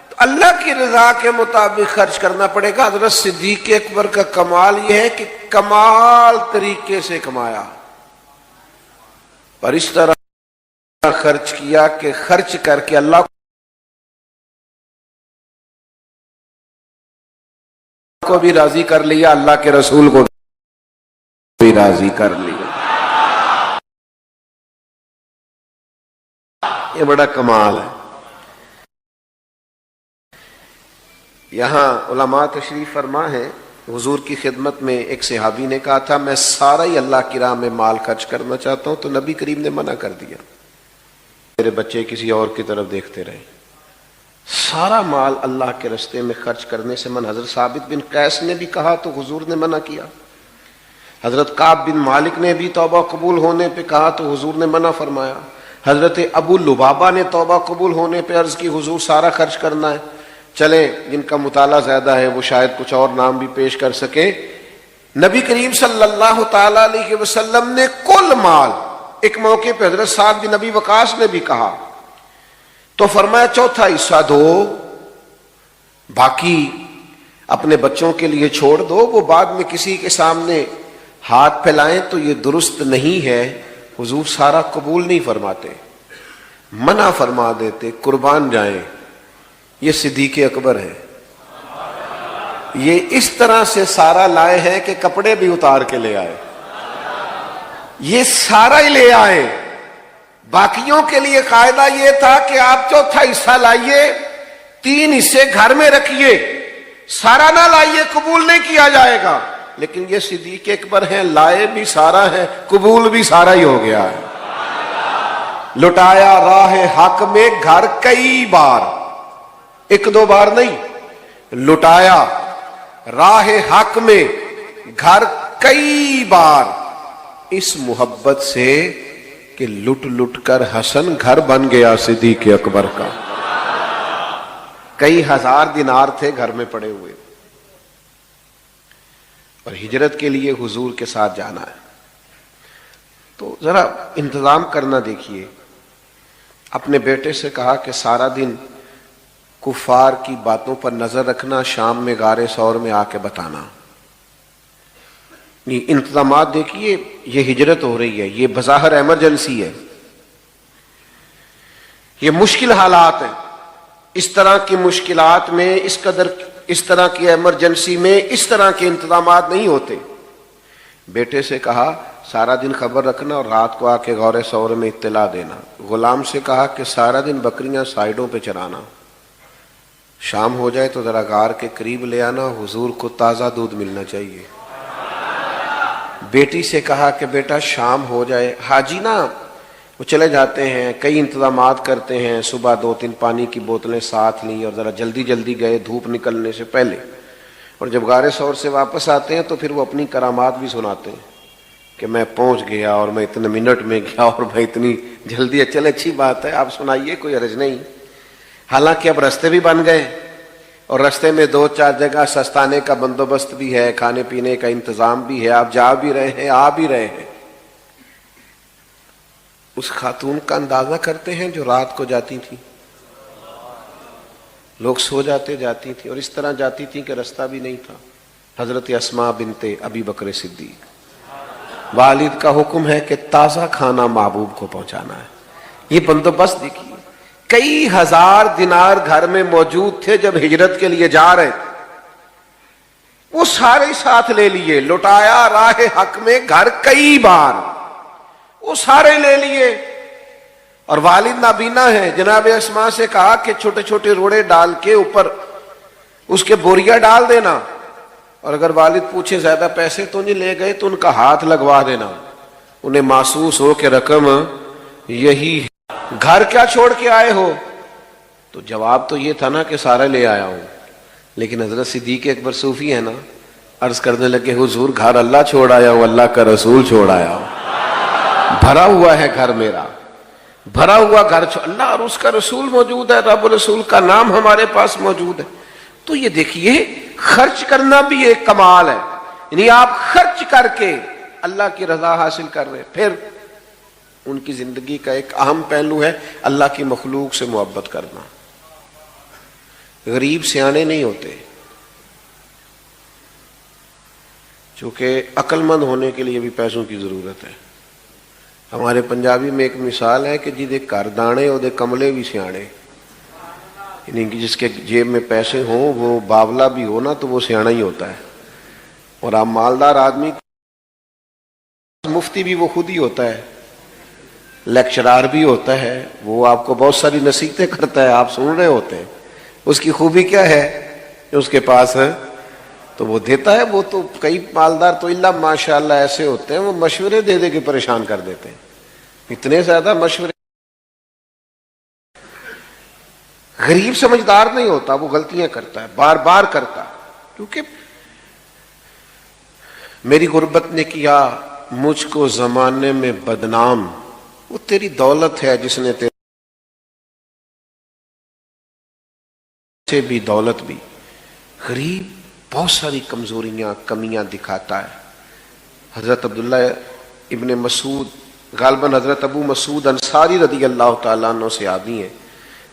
تو اللہ کی رضا کے مطابق خرچ کرنا پڑے گا۔ حضرت صدیق اکبر کا کمال یہ ہے کہ کمال طریقے سے کمایا اور اس طرح خرچ کیا کہ خرچ کر کے اللہ کو بھی راضی کر لیا، اللہ کے رسول کو بھی راضی کر لیا۔ یہ بڑا کمال ہے۔ یہاں علماء تشریف فرما ہے، حضور کی خدمت میں ایک صحابی نے کہا تھا میں سارا ہی اللہ کی راہ میں مال خرچ کرنا چاہتا ہوں، تو نبی کریم نے منع کر دیا، میرے بچے کسی اور کی طرف دیکھتے رہے، سارا مال اللہ کے راستے میں خرچ کرنے سے منع۔ حضرت ثابت بن قیس نے بھی کہا تو حضور نے منع کیا، حضرت کعب بن مالک نے بھی توبہ قبول ہونے پہ کہا تو حضور نے منع فرمایا، حضرت ابو لبابہ نے توبہ قبول ہونے پہ عرض کی حضور سارا خرچ کرنا ہے۔ چلیں جن کا مطالعہ زیادہ ہے وہ شاید کچھ اور نام بھی پیش کر سکیں، نبی کریم صلی اللہ تعالی علیہ وسلم نے کل مال، ایک موقع پہ حضرت سعد بن نبی وقاص نے بھی کہا تو فرمایا چوتھا حصہ دو، باقی اپنے بچوں کے لیے چھوڑ دو، وہ بعد میں کسی کے سامنے ہاتھ پھیلائیں تو یہ درست نہیں ہے۔ حضور سارا قبول نہیں فرماتے، منع فرما دیتے، قربان جائیں، یہ صدیق اکبر ہے، یہ اس طرح سے سارا لائے ہیں کہ کپڑے بھی اتار کے لے آئے، یہ سارا ہی لے آئے۔ باقیوں کے لیے قاعدہ یہ تھا کہ آپ چوتھا حصہ لائیے، 3 حصے گھر میں رکھیے، سارا نہ لائیے، قبول نہیں کیا جائے گا۔ لیکن یہ صدیق اکبر ہیں، لائے بھی سارا ہے، قبول بھی سارا ہی ہو گیا ہے۔ لٹایا راہ حق میں گھر کئی بار، 1-2 بار نہیں، لٹایا راہ حق میں گھر کئی بار، اس محبت سے کہ لٹ لٹ کر حسن گھر بن گیا صدیق اکبر کا۔ کئی ہزار دینار تھے گھر میں پڑے ہوئے، اور ہجرت کے لیے حضور کے ساتھ جانا ہے، تو ذرا انتظام کرنا دیکھیے۔ اپنے بیٹے سے کہا کہ سارا دن کفار کی باتوں پر نظر رکھنا، شام میں غار ثور میں آ کے بتانا۔ یہ انتظامات دیکھیے، یہ ہجرت ہو رہی ہے، یہ بظاہر ایمرجنسی ہے، یہ مشکل حالات ہیں۔ اس طرح کی مشکلات میں، اس طرح کی ایمرجنسی میں اس طرح کے انتظامات نہیں ہوتے۔ بیٹے سے کہا سارا دن خبر رکھنا اور رات کو آ کے غور ثور میں اطلاع دینا۔ غلام سے کہا کہ سارا دن بکریاں سائیڈوں پہ چرانا، شام ہو جائے تو ذرا غار کے قریب لے آنا، حضور کو تازہ دودھ ملنا چاہیے۔ بیٹی سے کہا کہ بیٹا شام ہو جائے، حاجی نا وہ چلے جاتے ہیں، کئی انتظامات کرتے ہیں، صبح 2-3 پانی کی بوتلیں ساتھ لیں اور ذرا جلدی جلدی گئے دھوپ نکلنے سے پہلے، اور جب غار ثور سے واپس آتے ہیں تو پھر وہ اپنی کرامات بھی سناتے ہیں کہ میں پہنچ گیا اور میں اتنے منٹ میں گیا اور میں اتنی جلدی۔ چلے اچھی بات ہے، آپ سنائیے، کوئی حرج نہیں۔ حالانکہ اب رستے بھی بن گئے اور رستے میں 2-4 جگہ سستانے کا بندوبست بھی ہے، کھانے پینے کا انتظام بھی ہے، آپ جا بھی رہے ہیں، آ بھی رہے ہیں۔ اس خاتون کا اندازہ کرتے ہیں جو رات کو جاتی تھی، لوگ سو جاتے جاتی تھی، اور اس طرح جاتی تھی کہ رستہ بھی نہیں تھا۔ حضرت اسماء بنت ابی بکر صدیق، والد کا حکم ہے کہ تازہ کھانا محبوب کو پہنچانا ہے۔ یہ بندوبست دیکھیے، کئی ہزار دینار گھر میں موجود تھے جب ہجرت کے لیے جا رہے، وہ سارے ساتھ لے لیے۔ لٹایا راہ حق میں گھر کئی بار، وہ سارے لے لیے۔ اور والد نابینا ہے، جناب اسماء سے کہا کہ چھوٹے چھوٹے روڑے ڈال کے اوپر اس کے بوریا ڈال دینا، اور اگر والد پوچھے زیادہ پیسے تو نہیں لے گئے تو ان کا ہاتھ لگوا دینا، انہیں محسوس ہو کہ رقم یہی ہے۔ گھر کیا چھوڑ کے آئے ہو؟ تو جواب تو یہ تھا نا کہ سارا لے آیا ہوں، لیکن حضرت صدیق اکبر صوفی ہے نا، عرض کرنے لگے حضور گھر اللہ چھوڑ آیا ہوں، اللہ کا رسول چھوڑ آیا ہوں، بھرا ہوا ہے گھر میرا، بھرا ہوا گھر، اللہ اور اس کا رسول موجود ہے، رب رسول کا نام ہمارے پاس موجود ہے۔ تو یہ دیکھیے، خرچ کرنا بھی ایک کمال ہے، یعنی آپ خرچ کر کے اللہ کی رضا حاصل کر رہے ہیں۔ پھر ان کی زندگی کا ایک اہم پہلو ہے اللہ کی مخلوق سے محبت کرنا۔ غریب سیانے نہیں ہوتے، چونکہ عقل مند ہونے کے لیے بھی پیسوں کی ضرورت ہے۔ ہمارے پنجابی میں ایک مثال ہے کہ جی گھر دانے وہ کملے بھی سیانے، یعنی کہ جس کے جیب میں پیسے ہوں وہ باولا بھی ہو نا تو وہ سیانا ہی ہوتا ہے۔ اور آپ مالدار آدمی، مفتی بھی وہ خود ہی ہوتا ہے، لیکچرار بھی ہوتا ہے، وہ آپ کو بہت ساری نصیحتیں کرتا ہے، آپ سن رہے ہوتے ہیں۔ اس کی خوبی کیا ہے؟ اس کے پاس ہے تو وہ دیتا ہے۔ وہ تو کئی مالدار تو اللہ ماشاءاللہ ایسے ہوتے ہیں، وہ مشورے دے دے کے پریشان کر دیتے ہیں، اتنے زیادہ مشورے۔ غریب سمجھدار نہیں ہوتا، وہ غلطیاں کرتا ہے، بار بار کرتا ہے، کیونکہ میری غربت نے کیا مجھ کو زمانے میں بدنام، وہ تیری دولت ہے جس نے تیرے سے بھی دولت بھی۔ غریب بہت ساری کمزوریاں کمیاں دکھاتا ہے۔ حضرت عبداللہ ابن مسعود، غالباً حضرت ابو مسعود انصاری رضی اللہ تعالیٰ عنہ سے آدھی ہیں،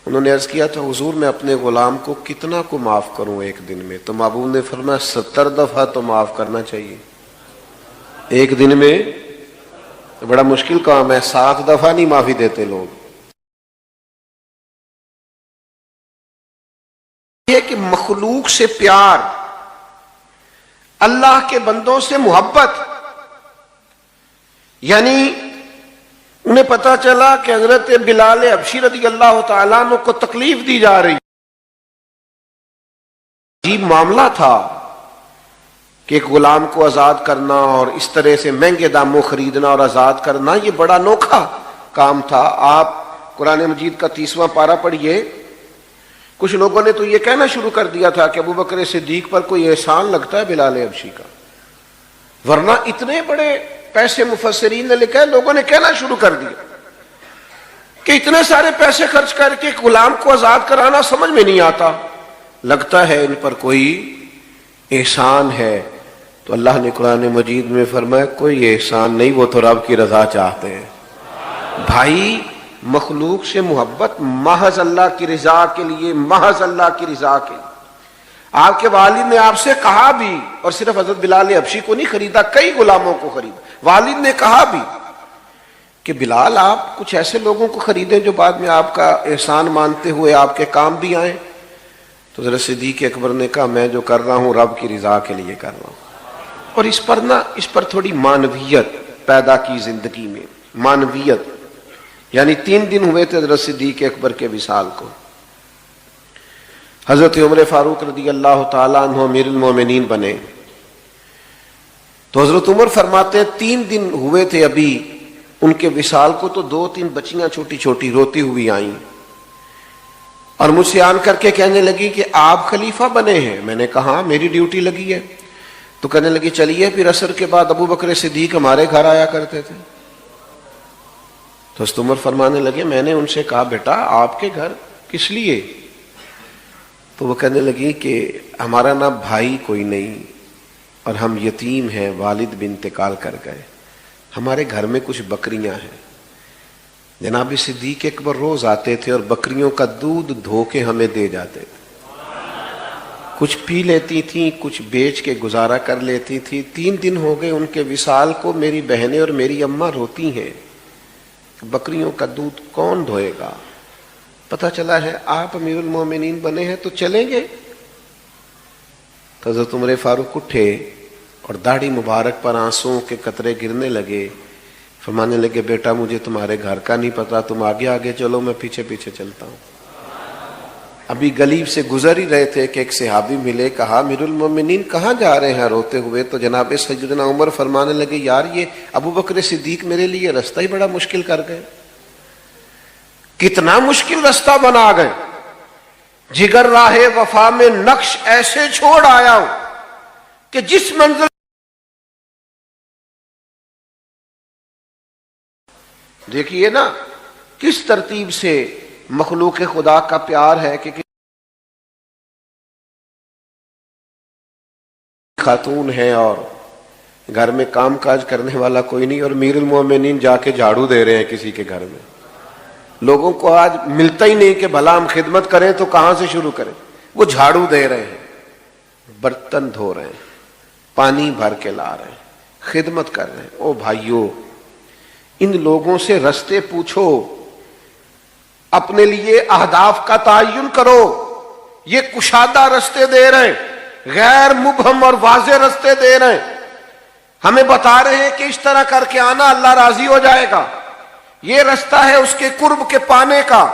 انہوں نے عرض کیا تھا حضور میں اپنے غلام کو کتنا کو معاف کروں ایک دن میں؟ تو محبوب نے فرمایا 70 دفعہ تو معاف کرنا چاہیے ایک دن میں۔ بڑا مشکل کام ہے، 7 دفعہ نہیں معافی دیتے لوگ۔ یہ کہ مخلوق سے پیار، اللہ کے بندوں سے محبت، یعنی انہیں پتا چلا کہ حضرت بلال حبشی رضی اللہ تعالیٰ عنہ کو تکلیف دی جا رہی، عجیب معاملہ تھا کہ ایک غلام کو آزاد کرنا اور اس طرح سے مہنگے داموں خریدنا اور آزاد کرنا، یہ بڑا انوکھا کام تھا۔ آپ قرآن مجید کا 30واں پارہ پڑھیے، کچھ لوگوں نے تو یہ کہنا شروع کر دیا تھا کہ ابو بکر صدیق پر کوئی احسان لگتا ہے بلال حبشی کا، ورنہ اتنے بڑے پیسے مفسرین نے لکھا ہے، لوگوں نے کہنا شروع کر دیا کہ اتنے سارے پیسے خرچ کر کے غلام کو آزاد کرانا سمجھ میں نہیں آتا، لگتا ہے ان پر کوئی احسان ہے۔ تو اللہ نے قرآن مجید میں فرمایا کوئی احسان نہیں، وہ تو رب کی رضا چاہتے ہیں۔ بھائی مخلوق سے محبت محض اللہ کی رضا کے لیے، محض اللہ کی رضا کے لیے۔ آپ کے والد نے آپ سے کہا بھی، اور صرف حضرت بلال حبشی کو نہیں خریدا، کئی غلاموں کو خریدا، والد نے کہا بھی کہ بلال آپ کچھ ایسے لوگوں کو خریدیں جو بعد میں آپ کا احسان مانتے ہوئے آپ کے کام بھی آئیں۔ تو حضرت صدیق اکبر نے کہا میں جو کر رہا ہوں رب کی رضا کے لیے کر رہا ہوں۔ اور اس پر تھوڑی معنویت پیدا کی زندگی میں، معنویت، یعنی 3 دن ہوئے تھے حضرت صدیق اکبر کے وصال کو۔ حضرت عمر فاروق رضی اللہ تعالیٰ عنہ امیر المومنین بنے، تو حضرت عمر فرماتے ہیں 3 دن ہوئے تھے ابھی ان کے وصال کو، تو 2-3 بچیاں چھوٹی چھوٹی روتی ہوئی آئیں اور مجھ سے آن کر کے کہنے لگی کہ آپ خلیفہ بنے ہیں۔ میں نے کہا ہاں میری ڈیوٹی لگی ہے۔ تو کہنے لگی چلیے پھر عصر کے بعد ابو بکر صدیق ہمارے گھر آیا کرتے تھے۔ تو حضرت عمر فرمانے لگے میں نے ان سے کہا بیٹا آپ کے گھر کس لیے؟ تو وہ کہنے لگی کہ ہمارا نا بھائی کوئی نہیں اور ہم یتیم ہیں، والد بھی انتقال کر گئے، ہمارے گھر میں کچھ بکریاں ہیں۔ جناب صدیق اکبر روز آتے تھے اور بکریوں کا دودھ دھو کے ہمیں دے جاتے تھے، کچھ پی لیتی تھیں، کچھ بیچ کے گزارا کر لیتی تھی۔ 3 دن ہو گئے ان کے وصال کو، میری بہنیں اور میری اماں روتی ہیں، بکریوں کا دودھ کون دھوئے گا؟ پتہ چلا ہے آپ امیر المومنین بنے ہیں تو چلیں گے۔ تو حضرت عمر فاروق اٹھے اور داڑھی مبارک پر آنسوں کے قطرے گرنے لگے، فرمانے لگے بیٹا مجھے تمہارے گھر کا نہیں پتا، تم آگے آگے چلو میں پیچھے پیچھے چلتا ہوں۔ ابھی گلی سے گزر ہی رہے تھے کہ ایک صحابی ملے، کہا امیر المومنین کہاں جا رہے ہیں روتے ہوئے؟ تو جناب سیدنا عمر فرمانے لگے یار یہ ابو بکر صدیق میرے لیے رستہ ہی بڑا مشکل کر گئے، کتنا مشکل رستہ بنا گئے، جگر راہ وفا میں نقش ایسے چھوڑ آیا ہوں کہ جس منزل دیکھیے نا کس ترتیب سے مخلوق خدا کا پیار ہے کہ خاتون ہے اور گھر میں کام کاج کرنے والا کوئی نہیں، اور امیر المومنین جا کے جھاڑو دے رہے ہیں کسی کے گھر میں۔ لوگوں کو آج ملتا ہی نہیں کہ بھلا ہم خدمت کریں تو کہاں سے شروع کریں، وہ جھاڑو دے رہے ہیں، برتن دھو رہے ہیں، پانی بھر کے لا رہے ہیں، خدمت کر رہے ہیں۔ او بھائیو ان لوگوں سے رستے پوچھو، اپنے لیے اہداف کا تعین کرو۔ یہ کشادہ رستے دے رہے ہیں، غیر مبہم اور واضح رستے دے رہے ہیں، ہمیں بتا رہے ہیں کہ اس طرح کر کے آنا اللہ راضی ہو جائے گا، یہ رستہ ہے اس کے قرب کے پانے کا۔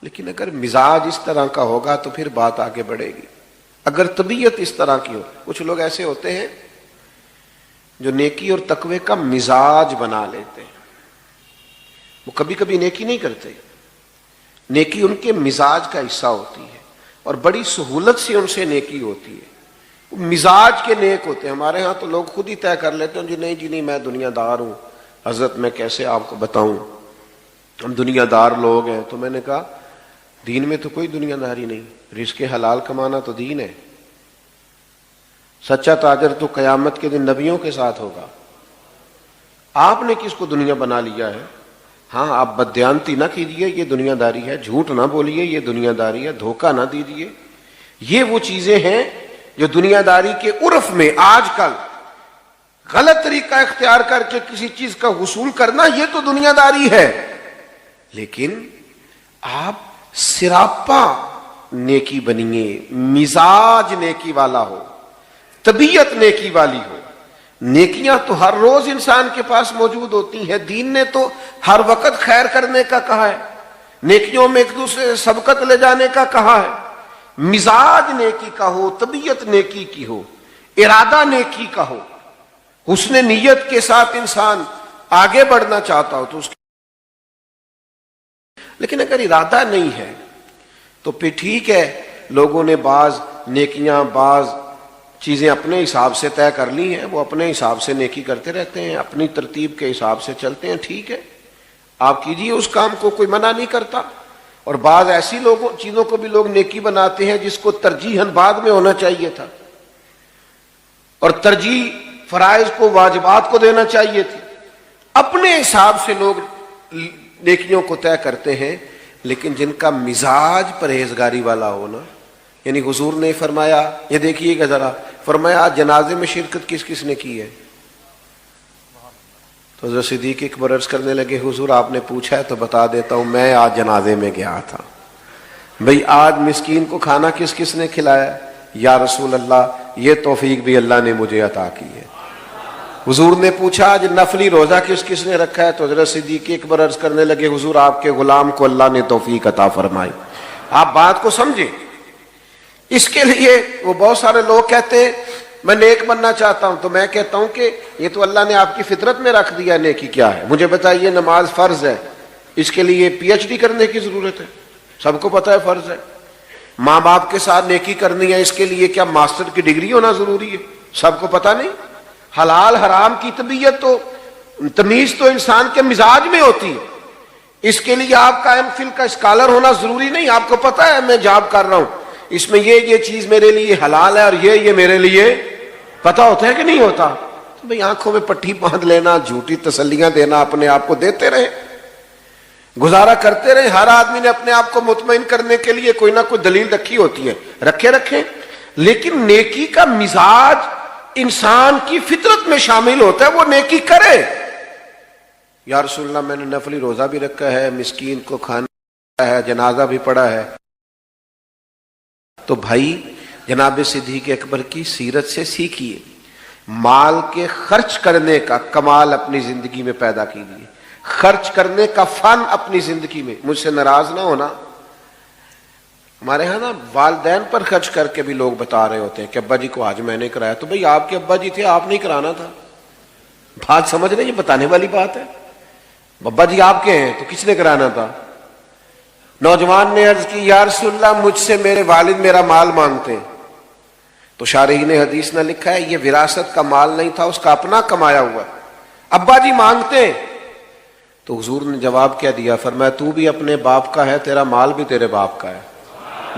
لیکن اگر مزاج اس طرح کا ہوگا تو پھر بات آگے بڑھے گی۔ اگر طبیعت اس طرح کی ہو، کچھ لوگ ایسے ہوتے ہیں جو نیکی اور تقوی کا مزاج بنا لیتے ہیں، وہ کبھی کبھی نیکی نہیں کرتے، نیکی ان کے مزاج کا حصہ ہوتی ہے اور بڑی سہولت سے ان سے نیکی ہوتی ہے، وہ مزاج کے نیک ہوتے ہیں۔ ہمارے ہاں تو لوگ خود ہی طے کر لیتے ہیں جی نہیں میں دنیا دار ہوں۔ حضرت میں کیسے آپ کو بتاؤں، ہم دنیا دار لوگ ہیں۔ تو میں نے کہا دین میں تو کوئی دنیا داری نہیں، رزق حلال کمانا تو دین ہے۔ سچا تاجر تو قیامت کے دن نبیوں کے ساتھ ہوگا۔ آپ نے کس کو دنیا بنا لیا ہے؟ ہاں آپ بددیانتی نہ کیجیے، یہ دنیا داری ہے، جھوٹ نہ بولیے، یہ دنیا داری ہے، دھوکہ نہ دیجیے۔ یہ وہ چیزیں ہیں جو دنیا داری کے عرف میں آج کل غلط طریقہ اختیار کر کے کسی چیز کا حصول کرنا، یہ تو دنیا داری ہے۔ لیکن آپ سراپا نیکی بنیے، مزاج نیکی والا ہو، طبیعت نیکی والی ہو۔ نیکیاں تو ہر روز انسان کے پاس موجود ہوتی ہیں، دین نے تو ہر وقت خیر کرنے کا کہا ہے، نیکیوں میں ایک دوسرے سے سبقت لے جانے کا کہا ہے۔ مزاج نیکی کا ہو، طبیعت نیکی کی ہو، ارادہ نیکی کا ہو، حسن نیت کے ساتھ انسان آگے بڑھنا چاہتا ہو تو اس لیکن اگر ارادہ نہیں ہے، تو پھر ٹھیک ہے، لوگوں نے بعض نیکیاں بعض چیزیں اپنے حساب سے طے کر لی ہیں، وہ اپنے حساب سے نیکی کرتے رہتے ہیں، اپنی ترتیب کے حساب سے چلتے ہیں، ٹھیک ہے، آپ کیجئے اس کام کو، کوئی منع نہیں کرتا۔ اور بعض ایسی چیزوں کو بھی لوگ نیکی بناتے ہیں جس کو ترجیحاً بعد میں ہونا چاہیے تھا، اور ترجیح فرائض کو واجبات کو دینا چاہیے تھی۔ اپنے حساب سے لوگ نیکیوں کو طے کرتے ہیں، لیکن جن کا مزاج پرہیزگاری والا ہونا، یعنی حضور نے فرمایا، یہ دیکھیے گا ذرا، فرمایا جنازے میں شرکت کس کس نے کی ہے؟ تو حضرت صدیق اکبر عرض کرنے لگے، حضور آپ نے پوچھا ہے تو بتا دیتا ہوں، میں آج جنازے میں گیا تھا۔ بھئی آج مسکین کو کھانا کس کس نے کھلایا؟ یا رسول اللہ یہ توفیق بھی اللہ نے مجھے عطا کی ہے۔ حضور نے پوچھا آج نفلی روزہ کس کس نے رکھا ہے؟ تو حضرت صدیق اکبر عرض کرنے لگے، حضور آپ کے غلام کو اللہ نے توفیق عطا فرمائی۔ آپ بات کو سمجھیں، اس کے لیے وہ بہت سارے لوگ کہتے ہیں میں نیک بننا چاہتا ہوں، تو میں کہتا ہوں کہ یہ تو اللہ نے آپ کی فطرت میں رکھ دیا، نیکی کیا ہے؟ مجھے بتائیے، نماز فرض ہے، اس کے لیے پی ایچ ڈی کرنے کی ضرورت ہے؟ سب کو پتہ ہے فرض ہے۔ ماں باپ کے ساتھ نیکی کرنی ہے، اس کے لیے کیا ماسٹر کی ڈگری ہونا ضروری ہے؟ سب کو پتہ نہیں۔ حلال حرام کی طبیعت تو تمیز تو انسان کے مزاج میں ہوتی ہے، اس کے لیے آپ کا ایم فل کا اسکالر ہونا ضروری نہیں۔ آپ کو پتہ ہے میں جاب کر رہا ہوں، اس میں یہ چیز میرے لیے حلال ہے اور یہ میرے لیے پتہ ہوتا ہے کہ نہیں ہوتا؟ تو بھئی آنکھوں میں پٹھی باندھ لینا، جھوٹی تسلیاں دینا، اپنے آپ کو دیتے رہے، گزارا کرتے رہے۔ ہر آدمی نے اپنے آپ کو مطمئن کرنے کے لیے کوئی نہ کوئی دلیل رکھی ہوتی ہے، رکھیں، لیکن نیکی کا مزاج انسان کی فطرت میں شامل ہوتا ہے، وہ نیکی کرے۔ یا رسول اللہ میں نے نفلی روزہ بھی رکھا ہے، مسکین کو کھانا ہے، جنازہ بھی پڑھا ہے۔ تو بھائی جناب صدیق اکبر کی سیرت سے سیکھیے، مال کے خرچ کرنے کا کمال اپنی زندگی میں پیدا کیجیے، خرچ کرنے کا فن اپنی زندگی میں۔ مجھ سے ناراض نہ ہونا، ہمارے ہاں نا والدین پر خرچ کر کے بھی لوگ بتا رہے ہوتے ہیں کہ ابا جی کو آج میں نے کرایا، تو بھئی آپ کے ابا جی تھے، آپ نہیں کرانا تھا؟ بات سمجھ رہے ہیں؟ یہ بتانے والی بات ہے۔ ابا جی آپ کے ہیں تو کس نے کرانا تھا؟ نوجوان نے عرض کی، یا رسول اللہ مجھ سے میرے والد میرا مال مانگتے ہیں۔ تو شارحین حدیث نے لکھا ہے یہ وراثت کا مال نہیں تھا، اس کا اپنا کمایا ہوا ہے، ابا جی مانگتے ہیں۔ تو حضور نے جواب کیا دیا؟ فرمایا تو بھی اپنے باپ کا ہے، تیرا مال بھی تیرے باپ کا ہے،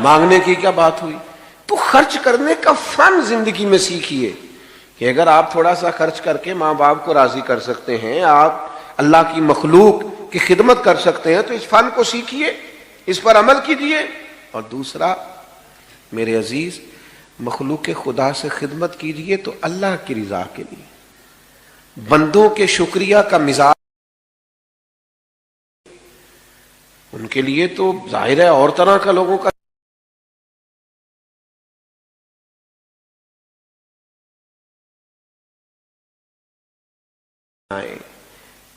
مانگنے کی کیا بات ہوئی؟ تو خرچ کرنے کا فن زندگی میں سیکھیے کہ اگر آپ تھوڑا سا خرچ کر کے ماں باپ کو راضی کر سکتے ہیں، آپ اللہ کی مخلوق کی خدمت کر سکتے ہیں، تو اس فن کو سیکھیے، اس پر عمل کیجیے۔ اور دوسرا میرے عزیز، مخلوق خدا سے خدمت کیجیے تو اللہ کی رضا کے لیے، بندوں کے شکریہ کا مزاج ان کے لیے تو ظاہر ہے اور طرح کا لوگوں کا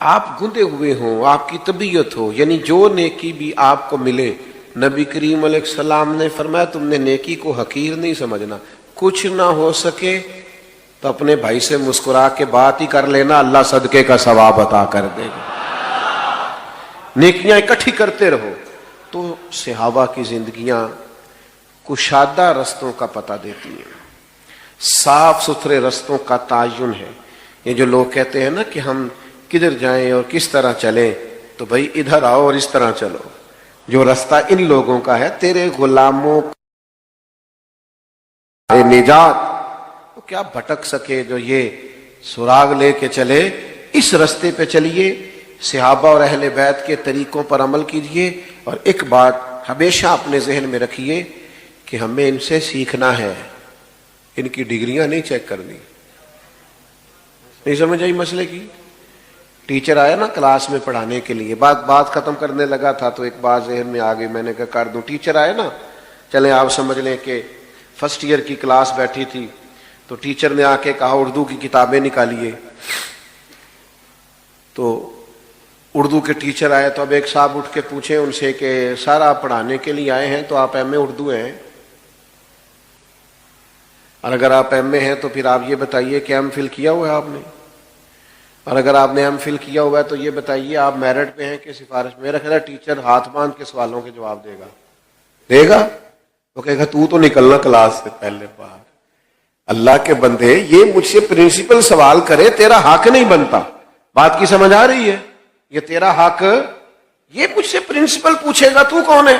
آپ گندے ہوئے ہوں، آپ کی طبیعت ہو، یعنی جو نیکی بھی آپ کو ملے، نبی کریم علیہ السلام نے فرمایا تم نے نیکی کو حقیر نہیں سمجھنا، کچھ نہ ہو سکے تو اپنے بھائی سے مسکرا کے بات ہی کر لینا، اللہ صدقے کا ثواب عطا کر دے گا۔ نیکیاں اکٹھی کرتے رہو تو صحابہ کی زندگیاں کشادہ رستوں کا پتہ دیتی ہیں، صاف ستھرے رستوں کا تعین ہے۔ یہ جو لوگ کہتے ہیں نا کہ ہم کدھر جائیں اور کس طرح چلیں، تو بھائی ادھر آؤ اور اس طرح چلو، جو رستہ ان لوگوں کا ہے، تیرے غلاموں کا نجات، تو کیا بھٹک سکے جو یہ سراغ لے کے چلے، اس رستے پہ چلیے، صحابہ اور اہل بیت کے طریقوں پر عمل کیجئے۔ اور ایک بات ہمیشہ اپنے ذہن میں رکھیے کہ ہمیں ان سے سیکھنا ہے، ان کی ڈگریاں نہیں چیک کرنی۔ نہیں سمجھ آئی مسئلے کی؟ ٹیچر آیا نا کلاس میں پڑھانے کے لیے، بات ختم کرنے لگا تھا تو ایک بات ذہن میں آ گئی، میں نے کہا کر دوں۔ ٹیچر آئے نا، چلیں آپ سمجھ لیں کہ فرسٹ ایئر کی کلاس بیٹھی تھی، تو ٹیچر نے آ کے کہا اردو کی کتابیں نکالیے۔ تو اردو کے ٹیچر آئے تو اب ایک صاحب اٹھ کے پوچھیں ان سے کہ سر آپ پڑھانے کے لیے آئے ہیں تو آپ ایم اے اردو ہیں، اور اگر آپ ایم اے ہیں تو پھر آپ یہ بتائیے کہ ایم فل کیا ہوا ہے آپ نے، اور اگر آپ نے ایم فل کیا ہوا ہے تو یہ بتائیے آپ میرٹ پہ ہیں کہ سفارش؟ میرا خیال ہے ٹیچر ہاتھ باندھ کے سوالوں کے جواب دے گا۔ دے گا؟ وہ کہے گا تو نکلنا کلاس سے پہلے باہر۔ اللہ کے بندے یہ مجھ سے پرنسپل سوال کرے تیرا حق نہیں بنتا، بات کی سمجھ آ رہی ہے؟ یہ تیرا حق، یہ مجھ سے پرنسپل پوچھے گا تو کون ہے؟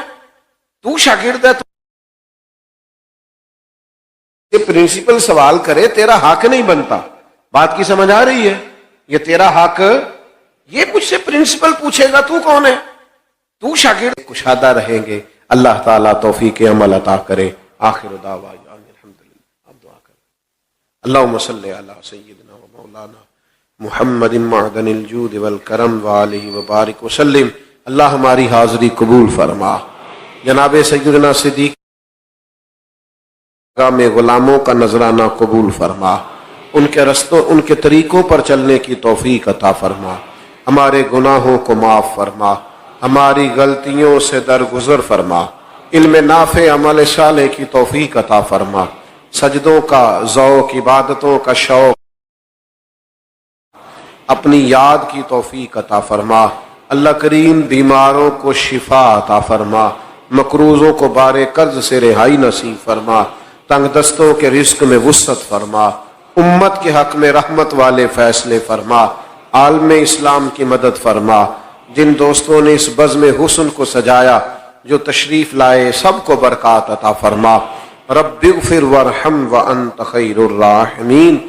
تو شاگرد ہے؟ یہ پرنسپل سوال کرے تیرا حق نہیں بنتا، بات کی سمجھ آ رہی ہے؟ یہ تیرا حق، یہ مجھ سے پرنسپل پوچھے گا تو کون ہے؟ تو شاگرد۔ کشادہ رہیں گے، اللہ تعالیٰ توفیق عمل عطا کرے۔ آخر دعوانا الحمدللہ۔ آپ دعا کریں۔ اللہم صلی علی سیدنا و مولانا محمد معدن الجود والکرم وآلہ وبارک وسلم۔ اللہ ہماری حاضری قبول فرما۔ جناب سیدنا صدیق میں غلاموں کا نذرانہ قبول فرما، ان کے رستوں ان کے طریقوں پر چلنے کی توفیق عطا فرما، ہمارے گناہوں کو معاف فرما، ہماری غلطیوں سے درگزر فرما، علم نافع عمل صالح کی توفیق عطا فرما، سجدوں کا ذوق، عبادتوں کا شوق، اپنی یاد کی توفیق عطا فرما۔ اللہ کریم بیماروں کو شفا عطا فرما، مقروضوں کو بار قرض سے رہائی نصیب فرما، تنگ دستوں کے رزق میں وسعت فرما، امت کے حق میں رحمت والے فیصلے فرما، عالم اسلام کی مدد فرما۔ جن دوستوں نے اس بزم حسن کو سجایا، جو تشریف لائے، سب کو برکات عطا فرما۔ رب اغفر وارحم وانت خیر الراحمین۔